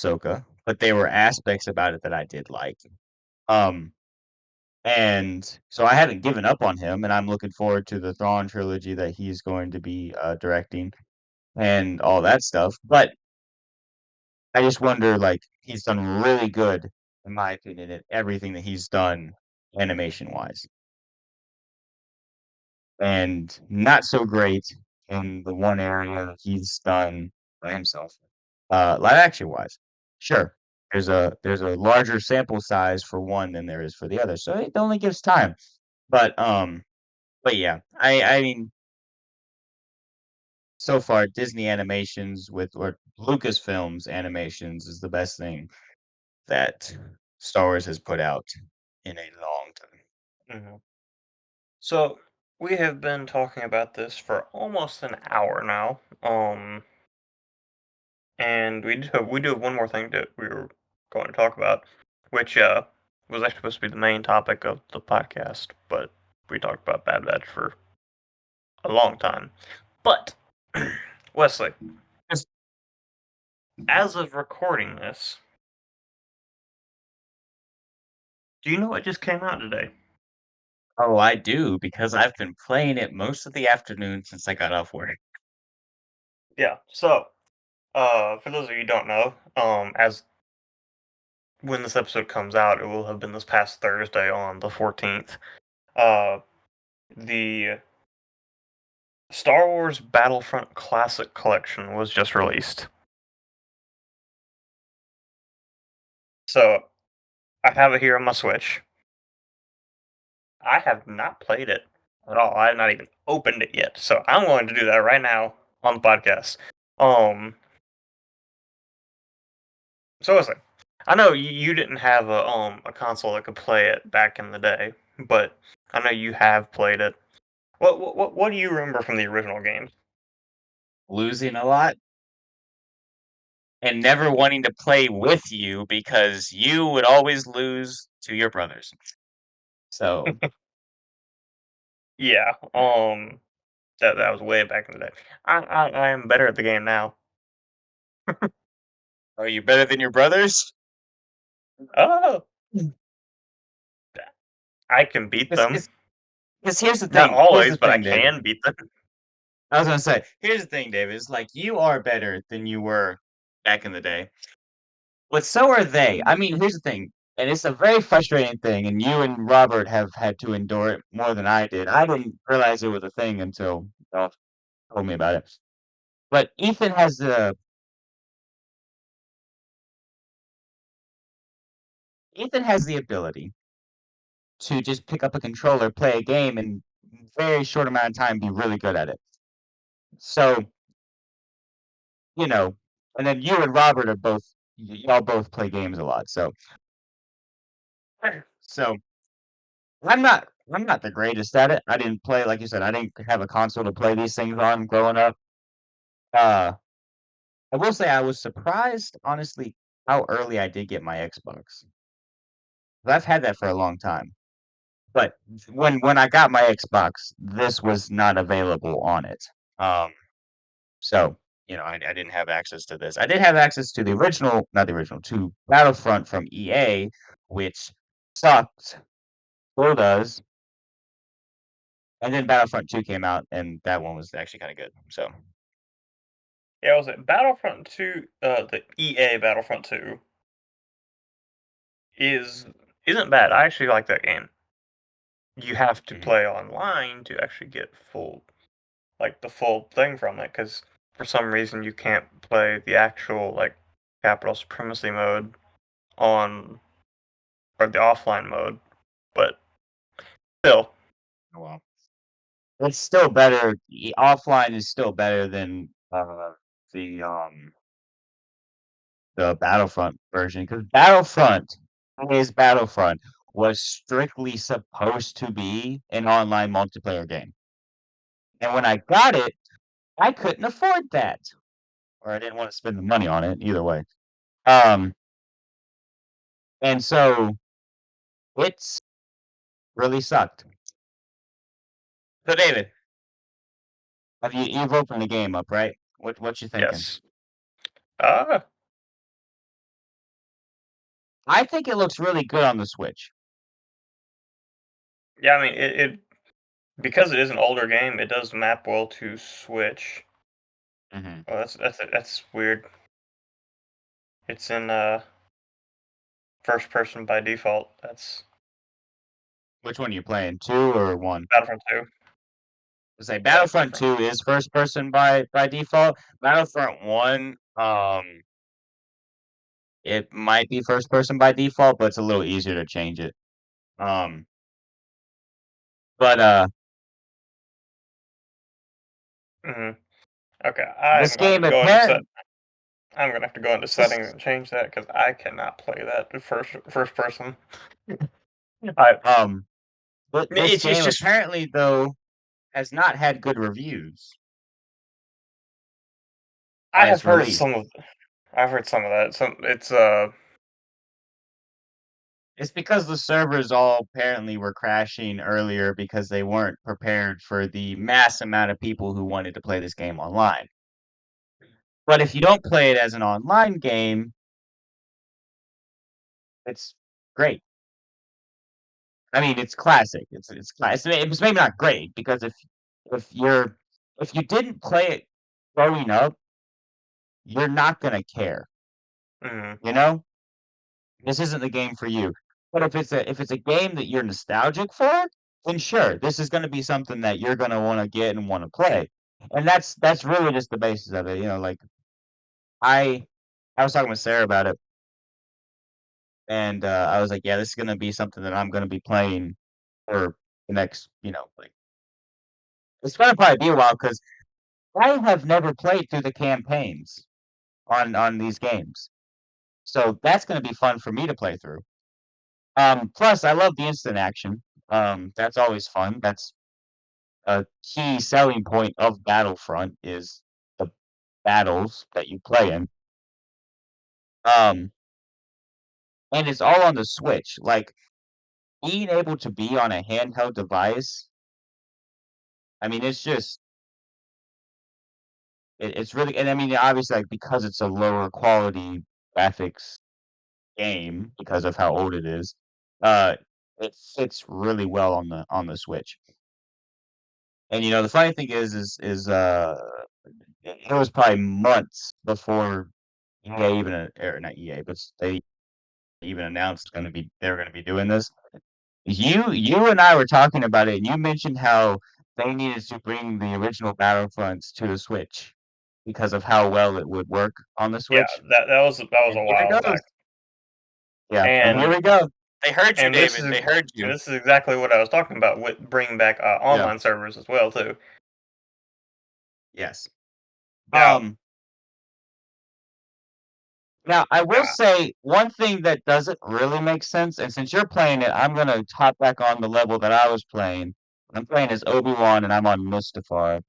Ahsoka, but there were aspects about it that I did like. Um, and so I haven't given up on him, and I'm looking forward to the Thrawn trilogy that he's going to be directing and all that stuff. But I just wonder, like, he's done really good, in my opinion, at everything that he's done animation wise, and not so great in the one area that he's done by himself. Live action wise, sure. There's a larger sample size for one than there is for the other, so it only gives time. But but yeah, I mean, so far Disney animations with or Lucasfilms animations is the best thing that Star Wars has put out in a long time. Mhm. So we have been talking about this for almost an hour now. And we do have one more thing that we were going to talk about, which was actually supposed to be the main topic of the podcast, but we talked about Bad Batch for a long time. But Wesley, Yes. as of recording this, do you know what just came out today? Oh, I do because I've been playing it most of the afternoon since I got off work. Yeah. So, for those of you who don't know, as when this episode comes out, it will have been this past Thursday on the 14th. Uh, the Star Wars Battlefront Classic Collection was just released. So I have it here on my Switch. I have not played it at all. I have not even opened it yet. So I'm going to do that right now on the podcast. Um, so listen, I know you didn't have a console that could play it back in the day, but I know you have played it. What do you remember from the original games? Losing a lot and never wanting to play with you because you would always lose to your brothers. So, Yeah. That was way back in the day. I am better at the game now. are you better than your brothers? Oh, I can beat them. Because here's the Not thing. Here's the always, but I thing, David. can beat them. I was gonna say, here's the thing, David. It's like you are better than you were back in the day, but so are they. I mean, here's the thing, and it's a very frustrating thing, and you and Robert have had to endure it more than I did. I didn't realize it was a thing until y'all told me about it. But Ethan has the ability to just pick up a controller, play a game, and very short amount of time be really good at it. So, you know, and then you and Robert are both y'all both play games a lot. So I'm not the greatest at it. I didn't play like you said, I didn't have a console to play these things on growing up. Uh I will say I was surprised, honestly, how early I did get my Xbox. 'Cause I've had that for a long time. But when I got my Xbox, this was not available on it. Um So, I didn't have access to this. I did have access to the original not the original, to Battlefront from EA, which sucked, still does, and then Battlefront 2 came out, and that one was actually kinda good, so Yeah, was it Battlefront 2? The EA Battlefront 2 is isn't bad. I actually like that game. You have to mhm. play online to actually get the full thing from it, because for some reason you can't play the actual capital supremacy mode on or the offline mode. But still, Oh, well. It's still better offline is still better than, the, um, the Battlefront version because Battlefront was strictly supposed to be an online multiplayer game, and when I got it, I couldn't afford that. Or I didn't wanna spend the money on it, either way. Um, and so it's really sucked. So, David, you've opened the game up, right? What you thinking? yes. Ah. I think it looks really good on the Switch. Yeah, I mean it because it is an older game, it does map well to Switch. Mhm. Oh, that's weird. It's in first person by default. That's Which one are you playing, 2 or 1? Battlefront 2. Say That's Battlefront different. 2 is first person by default. Battlefront 1, it might be first person by default, but it's a little easier to change it. Um, but, Hmm. Okay, this game apparent I'm gonna have to go into settings this, and change that because I cannot play that first person. I um, but this it's game just apparently, though, has not had good reviews I on have its heard release. some of I've heard some of that. Some it's It's because the servers all apparently were crashing earlier because they weren't prepared for the mass amount of people who wanted to play this game online. But if you don't play it as an online game, it's great. I mean, it's classic. It's maybe not great because if you're if you didn't play it growing up, you're not gonna care, mhm, you know? This isn't the game for you. But if it's a game that you're nostalgic for, then sure, this is gonna be something that you're gonna wanna get and wanna play. And that's really just the basis of it, like, I I was talking with Sarah about it, and, I was like, "Yeah, this is gonna be something that I'm gonna be playing for the next, like" it's gonna probably be a while because I have never played through the campaigns on these games, so that's gonna be fun for me to play through. Plus, I love the instant action. That's always fun. That's a key selling point of Battlefront is the battles that you play in. Um, and it's all on the Switch. Like being able to be on a handheld device. I mean, it's really, and I mean, obviously, like because it's a lower quality graphics game because of how old it is. Uh, it fits really well on the Switch. And the funny thing is it was probably months before EA even or not EA, but they even announced they're gonna be doing this. You and I were talking about it, and you mentioned how they needed to bring the original Battlefronts to the Switch because of how well it would work on the yeah, Switch. that was And a here it while goes. back, Yeah, and here and we go. They heard you, and this David. is They heard you. and this is exactly what I was talking about with bringing back Yeah. online servers as well too. Yes. Now, Um, Now I will now say one thing that doesn't really make sense, and since you're playing it, I'm gonna hop back on the level that I was playing. I'm playing as Obi-Wan and I'm on Mustafar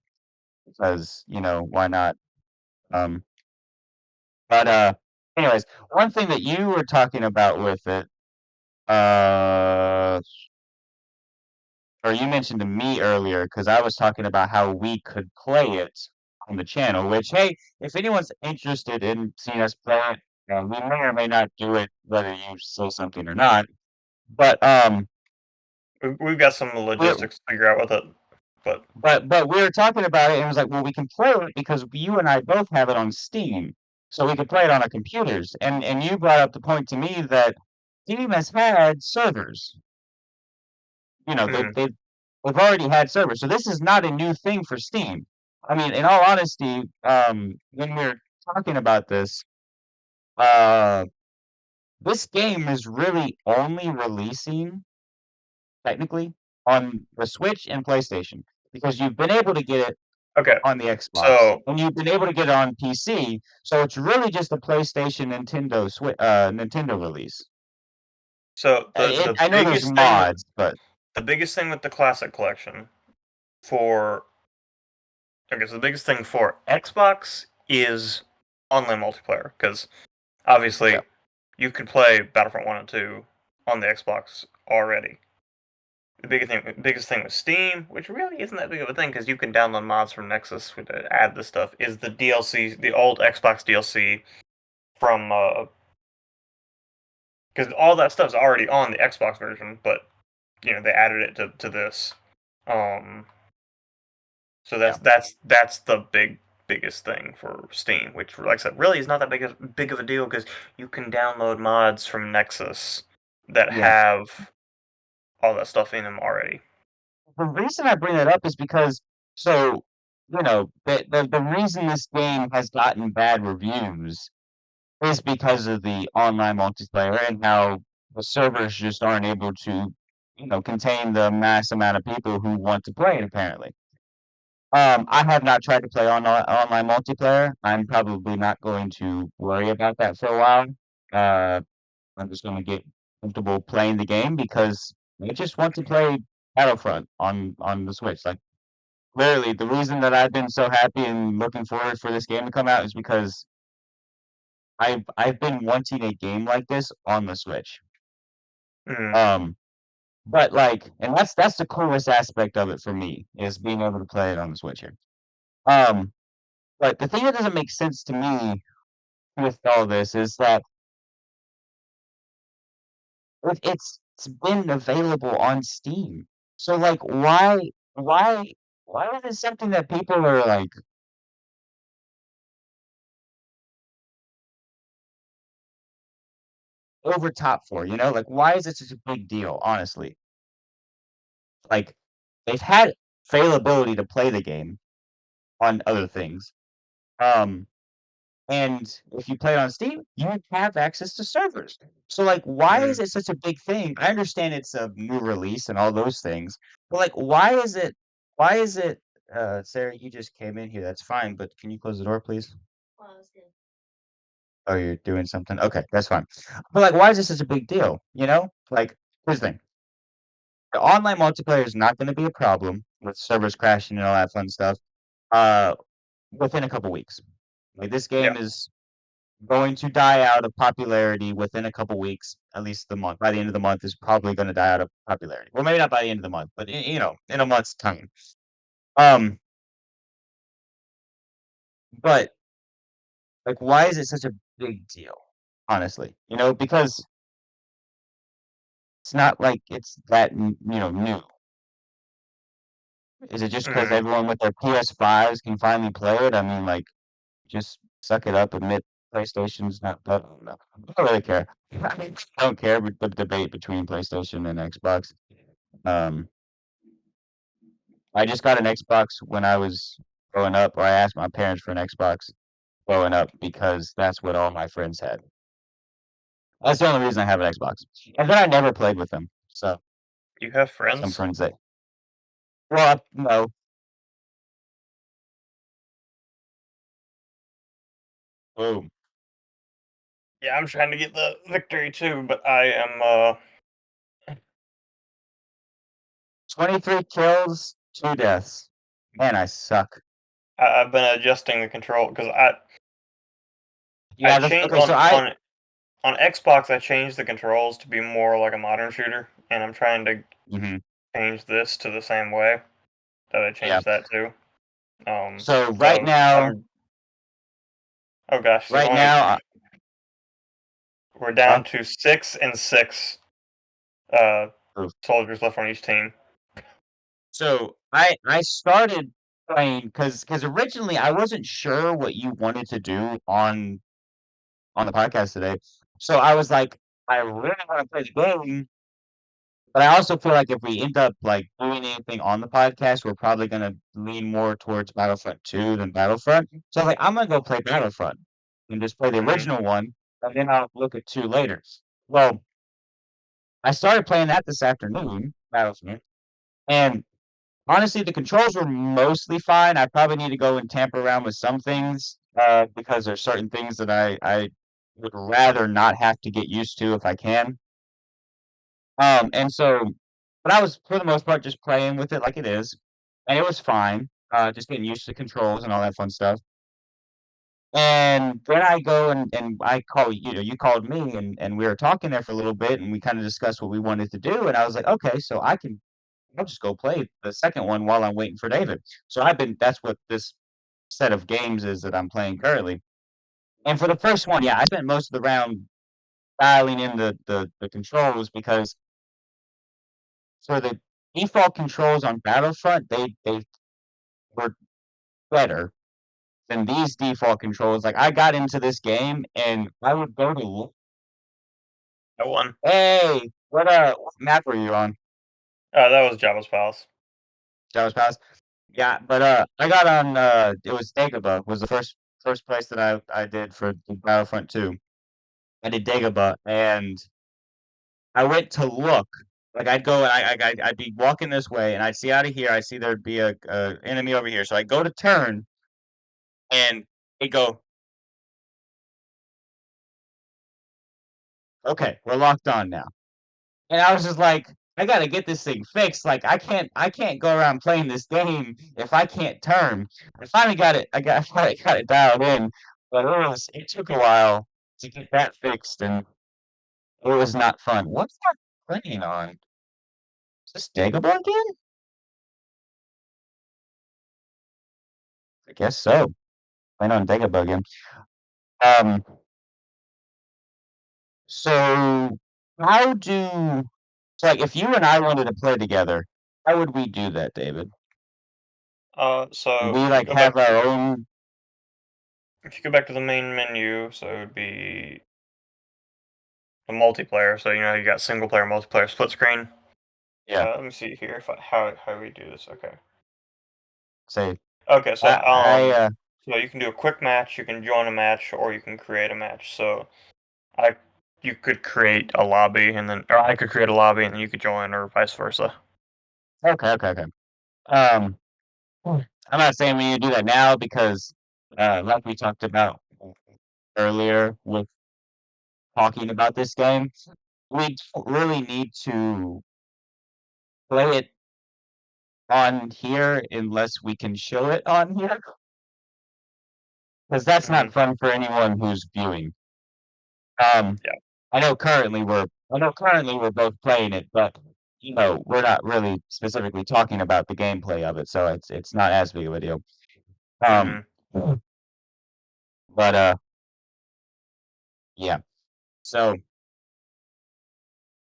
because, why not? Um, but anyways, one thing that you were talking about with it, uh, or you mentioned to me earlier, because I was talking about how we could play it on the channel, which, hey, if anyone's interested in seeing us play it, we may or may not do it, whether you say something or not. But we've got some we're logistics to figure out with it, but but we were talking about it and it was like, well, we can play it because you and I both have it on Steam, so we could play it on our computers. And you brought up the point to me that Steam has had servers. You know, mhm, they've already had servers, so this is not a new thing for Steam. I mean, in all honesty, when we're talking about uh, this game is really only releasing technically on the Switch and PlayStation because you've been able to get it okay. on the Xbox, So and you've been able to get it on PC, so it's really just a PlayStation, Nintendo release. so And I know there's mods, but the biggest thing with the classic collection for okay, so the biggest thing for Xbox is online multiplayer because yeah, obviously you could play Battlefront 1 and 2 on the Xbox already. The biggest thing with Steam, which really isn't that big of a thing because you can download mods from Nexus to add this stuff, is the DLC, the old Xbox DLC from because all that stuff's already on the Xbox version, but they added it to this. Um, so Yeah. that's the biggest thing for Steam, which, like I said, really is not that big of a deal because you can download mods from Nexus that Yes. have all that stuff in them already. The reason I bring that up is because so, the reason this game has gotten bad reviews is because of the online multiplayer and how the servers just aren't able to, contain the mass amount of people who want to play it apparently. I have not tried to play online multiplayer. I'm probably not going to worry about that for a while. Uh, I'm just gonna get comfortable playing the game because I just want to play Battlefront on the Switch. Like, literally, the reason that I've been so happy and looking forward for this game to come out is because I've been wanting a game like this on the Switch. Mm, Um, but, like and that's the coolest aspect of it for me, is being able to play it on the Switch here. Um, but the thing that doesn't make sense to me with all this is that it's been available on Steam. So, like, why is it something that people are, like, over top for, you know? Like, why is it such a big deal, honestly? Like, they've had availability to play the game on other things. Um, and if you play it on Steam, you have access to servers. So, like, why mm. is it such a big thing? I understand it's a new release and all those things, but, like, why is it Sarah, you just came in here, that's fine, but can you close the door, please? Oh, you're doing something? Okay, that's fine. But, like, why is this such a big deal, you know? Like, here's the thing, the online multiplayer is not gonna be a problem with servers crashing and all that fun stuff, uh, within a couple weeks. Like, this Yeah. game is going to die out of popularity within a couple weeks, at least the month. By the end of the month, is probably going to die out of popularity. Well, maybe not by the end of the month, but in a month's time. Um, but like, why is it such a big deal? Honestly, because it's not like it's that new. Is it just because Mm. everyone with their PS5s can finally play it? I mean, like, just suck it up, admit PlayStation's not better. No, I don't really care. I don't care with the debate between PlayStation and Xbox. Um, I just got an Xbox when I was growing up, or I asked my parents for an Xbox growing up because that's what all my friends had. That's the only reason I have an Xbox. And then I never played with them. So You have some friends? friends that, well, no, boom, Yeah, I'm trying to get the victory too, but I am 23 kills, 2 deaths. Man, I suck. I've been adjusting the control because I Yeah, changed okay. So I, on Xbox. I changed the controls to be more like a modern shooter, and I'm trying to mhm, change this to the same way that I yeah. changed that to. So So I'm oh gosh, there's right only now, we're huh? down to 6 and 6 uh Oof. soldiers left on each team. So I started playing because originally I wasn't sure what you wanted to do on the podcast today. So I was like, I really want to play the game, but I also feel like if we end up like doing anything on the podcast, we're probably gonna lean more towards Battlefront 2 than Battlefront. So I'm like, I'm gonna go play Battlefront and just play the Mm, original one, and then I'll look at 2 later. Well, I started playing that this afternoon, Battlefront, and honestly, the controls were mostly fine. I probably need to go and tamper around with some things, because there's certain things that I would rather not have to get used to if I can. And so but I was, for the most part, just playing with it like it is, and it was fine, just getting used to the controls and all that fun stuff. And then I go and I call you called me, and we were talking there for a little bit, and we kinda discussed what we wanted to do, and I was like, "Okay, so I'll just go play the second one while I'm waiting for David." So that's what this set of games is that I'm playing currently. And for the first one, yeah, I spent most of the round dialing in the controls because for the default controls on Battlefront, they were better than these default controls. Like I got into this game and I would go to look. That one. Hey, what map were you on? That was Jabba's Palace. Jarvis Pass? Yeah, but I got on it was Dagobah was the first place that I did for the Battlefront 2. I did Dagobah and I went to look. Like I'd go and I'd be walking this way and I'd see out of here, I see there'd be a enemy over here. So I go to turn and it go, okay, we're locked on now. And I was just like, I gotta get this thing fixed. Like I can't go around playing this game if I can't turn. I finally got it. I finally got it dialed in, but it took a while to get that fixed, and it was not fun. What's that playing on? Is this Dagobah again? I guess so. Playing on Dagobah again. Um, so how do so like if you and I wanted to play together, how would we do that, David? Would So we like have our own? if you go back to the main menu, so it would be the multiplayer. So you got single player, multiplayer, split screen. Yeah, Let me see here if how we do this. Okay. say Okay. So I so you can do a quick match, you can join a match, or you can create a match. So I you could create a lobby and then, or I could create a lobby and then you could join, or vice versa. okay. Um, I'm not saying we need to do that now because, like we talked about earlier with talking about this game, we don't really need to play it on here unless we can show it on here, because that's Hmm. not fun for anyone who's viewing. Um, Yeah. I know currently we're both playing it, but we're not really specifically talking about the gameplay of it, so it's not as big of a deal. Um, Hmm. but yeah. So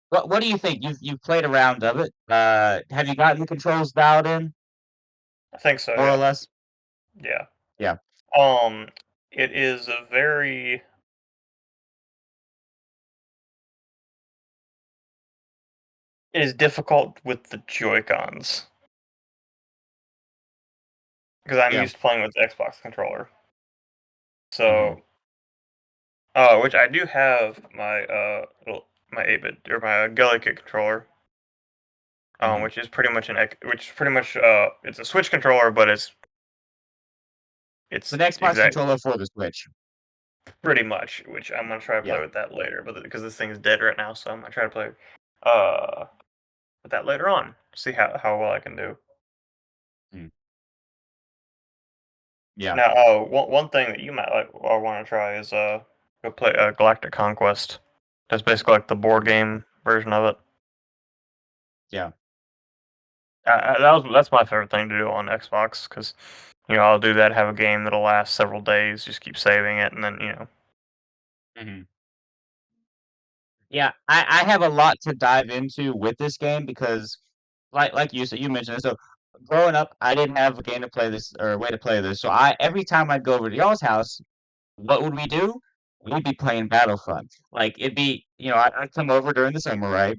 what do you think? You've played a round of it. Have you gotten the controls dialed in, I think so. more or Yeah. less? Yeah. Yeah. Um, it is a very it is difficult with the Joy Cons because I'm Yeah. used to playing with the Xbox controller. Mhm. So, which I do have my my 8-bit or my Gully Kit controller, Mhm. which is pretty much which is pretty much it's a Switch controller, but It's it's an Xbox exact controller for the Switch. pretty much, which I'm gonna try to play Yeah. with that later, but because this thing is dead right now, so I'm gonna try to play uh with that later on. See how well I can do. Mm. Yeah. Now, one thing that you might like or want to try is go play Galactic Conquest. That's basically like the board Mm. game version of it. Yeah. That's my favorite thing to do on Xbox because I'll do that, have a game that'll last several days, just keep saving it, and then Mhm. Yeah. I have a lot to dive into with this game because, like you said, you mentioned it. So growing up, I didn't have a game to play this or a way to play this. So I every time I'd go over to y'all's house, what would we do? We'd be playing Battlefront. Like it'd be, I'd come over during the summer, right?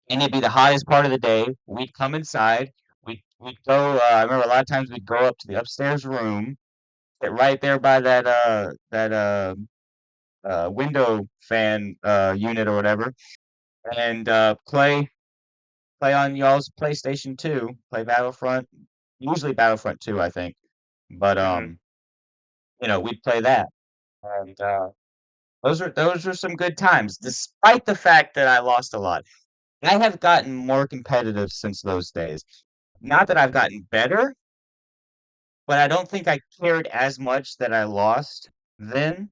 And it'd be the hottest part of the day. We'd come inside. We'd go. I remember a lot of times we'd go up to the upstairs room, sit right there by that window fan unit or whatever, and play on y'all's PlayStation 2. Play Battlefront. Usually Battlefront 2, I think. But hmm we'd play that, and those were some good times, despite the fact that I lost a lot. I have gotten more competitive since those days. Not that I've gotten better, but I don't think I cared as much that I lost then.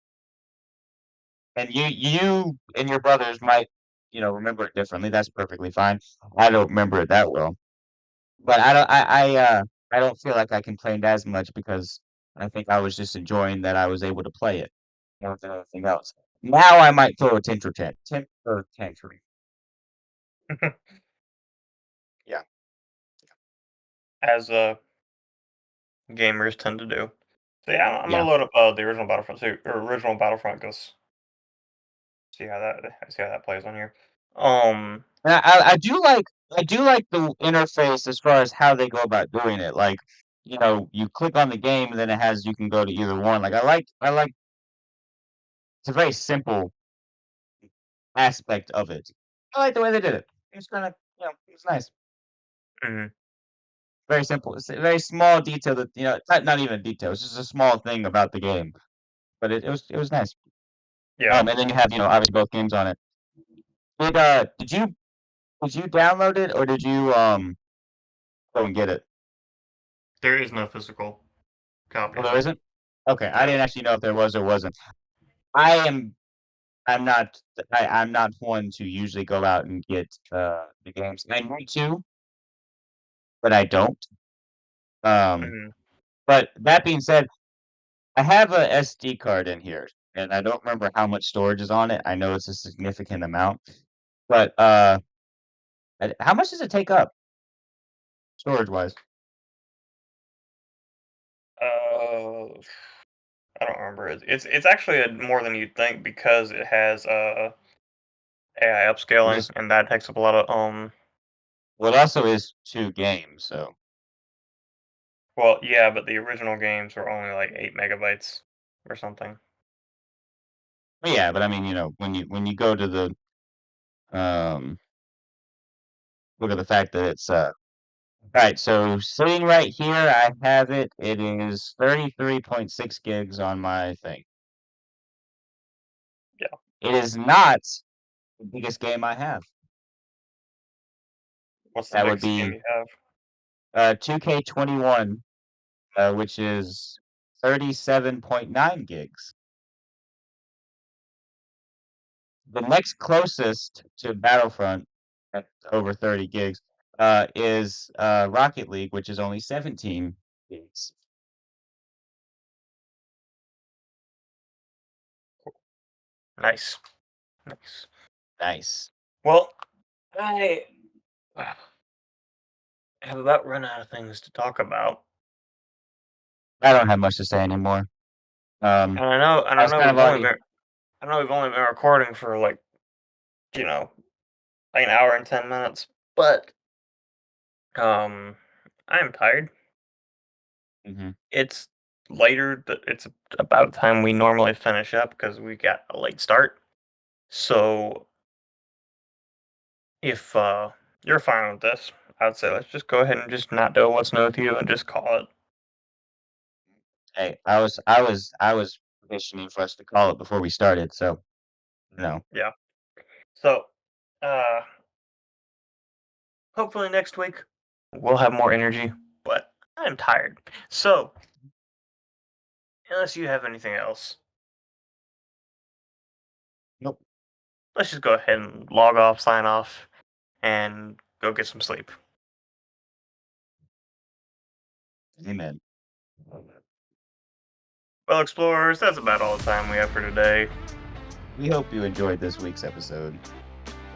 And you and your brothers might, remember it differently. That's perfectly fine. I don't remember it that well. But I don't feel like I complained as much because I think I was just enjoying that I was able to play it more than anything else. Now I might throw a temper tantrum. Yeah. As gamers tend to do. So yeah, I'm gonna Yeah. load up the original Battlefront 2 or original Battlefront because see how that plays on here. Um, And I do like the interface as far as how they go about doing it. Like, you click on the game and then it has you can go to either one. Like I like it's a very simple aspect of it. I like the way they did it. It's kinda it's nice. mhm, Very simple. It's a very small detail that not even a detail, it's just a small thing about the game. But it was nice. yeah, And then you have, obviously both games on it. Did you download it or did you go and get it? there is no physical copy Oh, of there it. isn't? Okay, I No. didn't actually know if there was or wasn't. I am I'm not I'm not one to usually go out and get the games. I need to, but I don't. Um, Mhm, but that being said, I have a SD card in here, and I don't remember how much storage is on it. I know it's a significant amount, but how much does it take up storage wise? uh, I don't remember. It's actually more than you'd think because it has AI It upscaling, is. and that takes up a lot of Well, it also is 2 games, so Well, yeah, but the original games were only like 8 MB or something. but yeah. But I mean, when you go to the um, look at the fact that it's Alright, so sitting right here, I have it. It is 33.6 gigs on my thing. Yeah. It is not the biggest game I have. What's the That would biggest game be you have? 2K21, which is 37.9 gigs. The next closest to Battlefront at over 30 gigs is Rocket League, which is only 17 gigs. Nice. Nice. Nice. Well, I have about run out of things to talk about. I don't have much to say anymore. And I know and I I was know kind of we've only already. been I know we've only been recording for you know, like an hour and 10 minutes, but I'm tired. Mhm. It's later that it's about time we normally finish up because we got a late start. So if you're fine with this, I'd say let's just go ahead and just not do a what's new with you and just call it. Hey, I was petitioning for us to call it before we started, so, you know. Yeah. So uh hopefully next week we'll have more energy, but I'm tired. So unless you have anything else, Nope. let's just go ahead and log off, sign off, and go get some sleep. Amen. Well, explorers, that's about all the time we have for today. We hope you enjoyed this week's episode.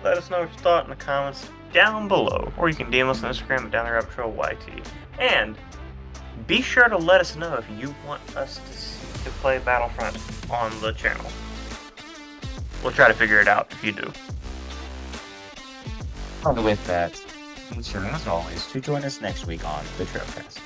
Let us know what you thought in the comments down below, or you can DM us on Instagram at DownTheRabbitTrailYT. And be sure to let us know if you want us to play Battlefront on the channel. We'll try to figure it out if you do. And with that, be sure, as always, to join us next week on the Trailcast.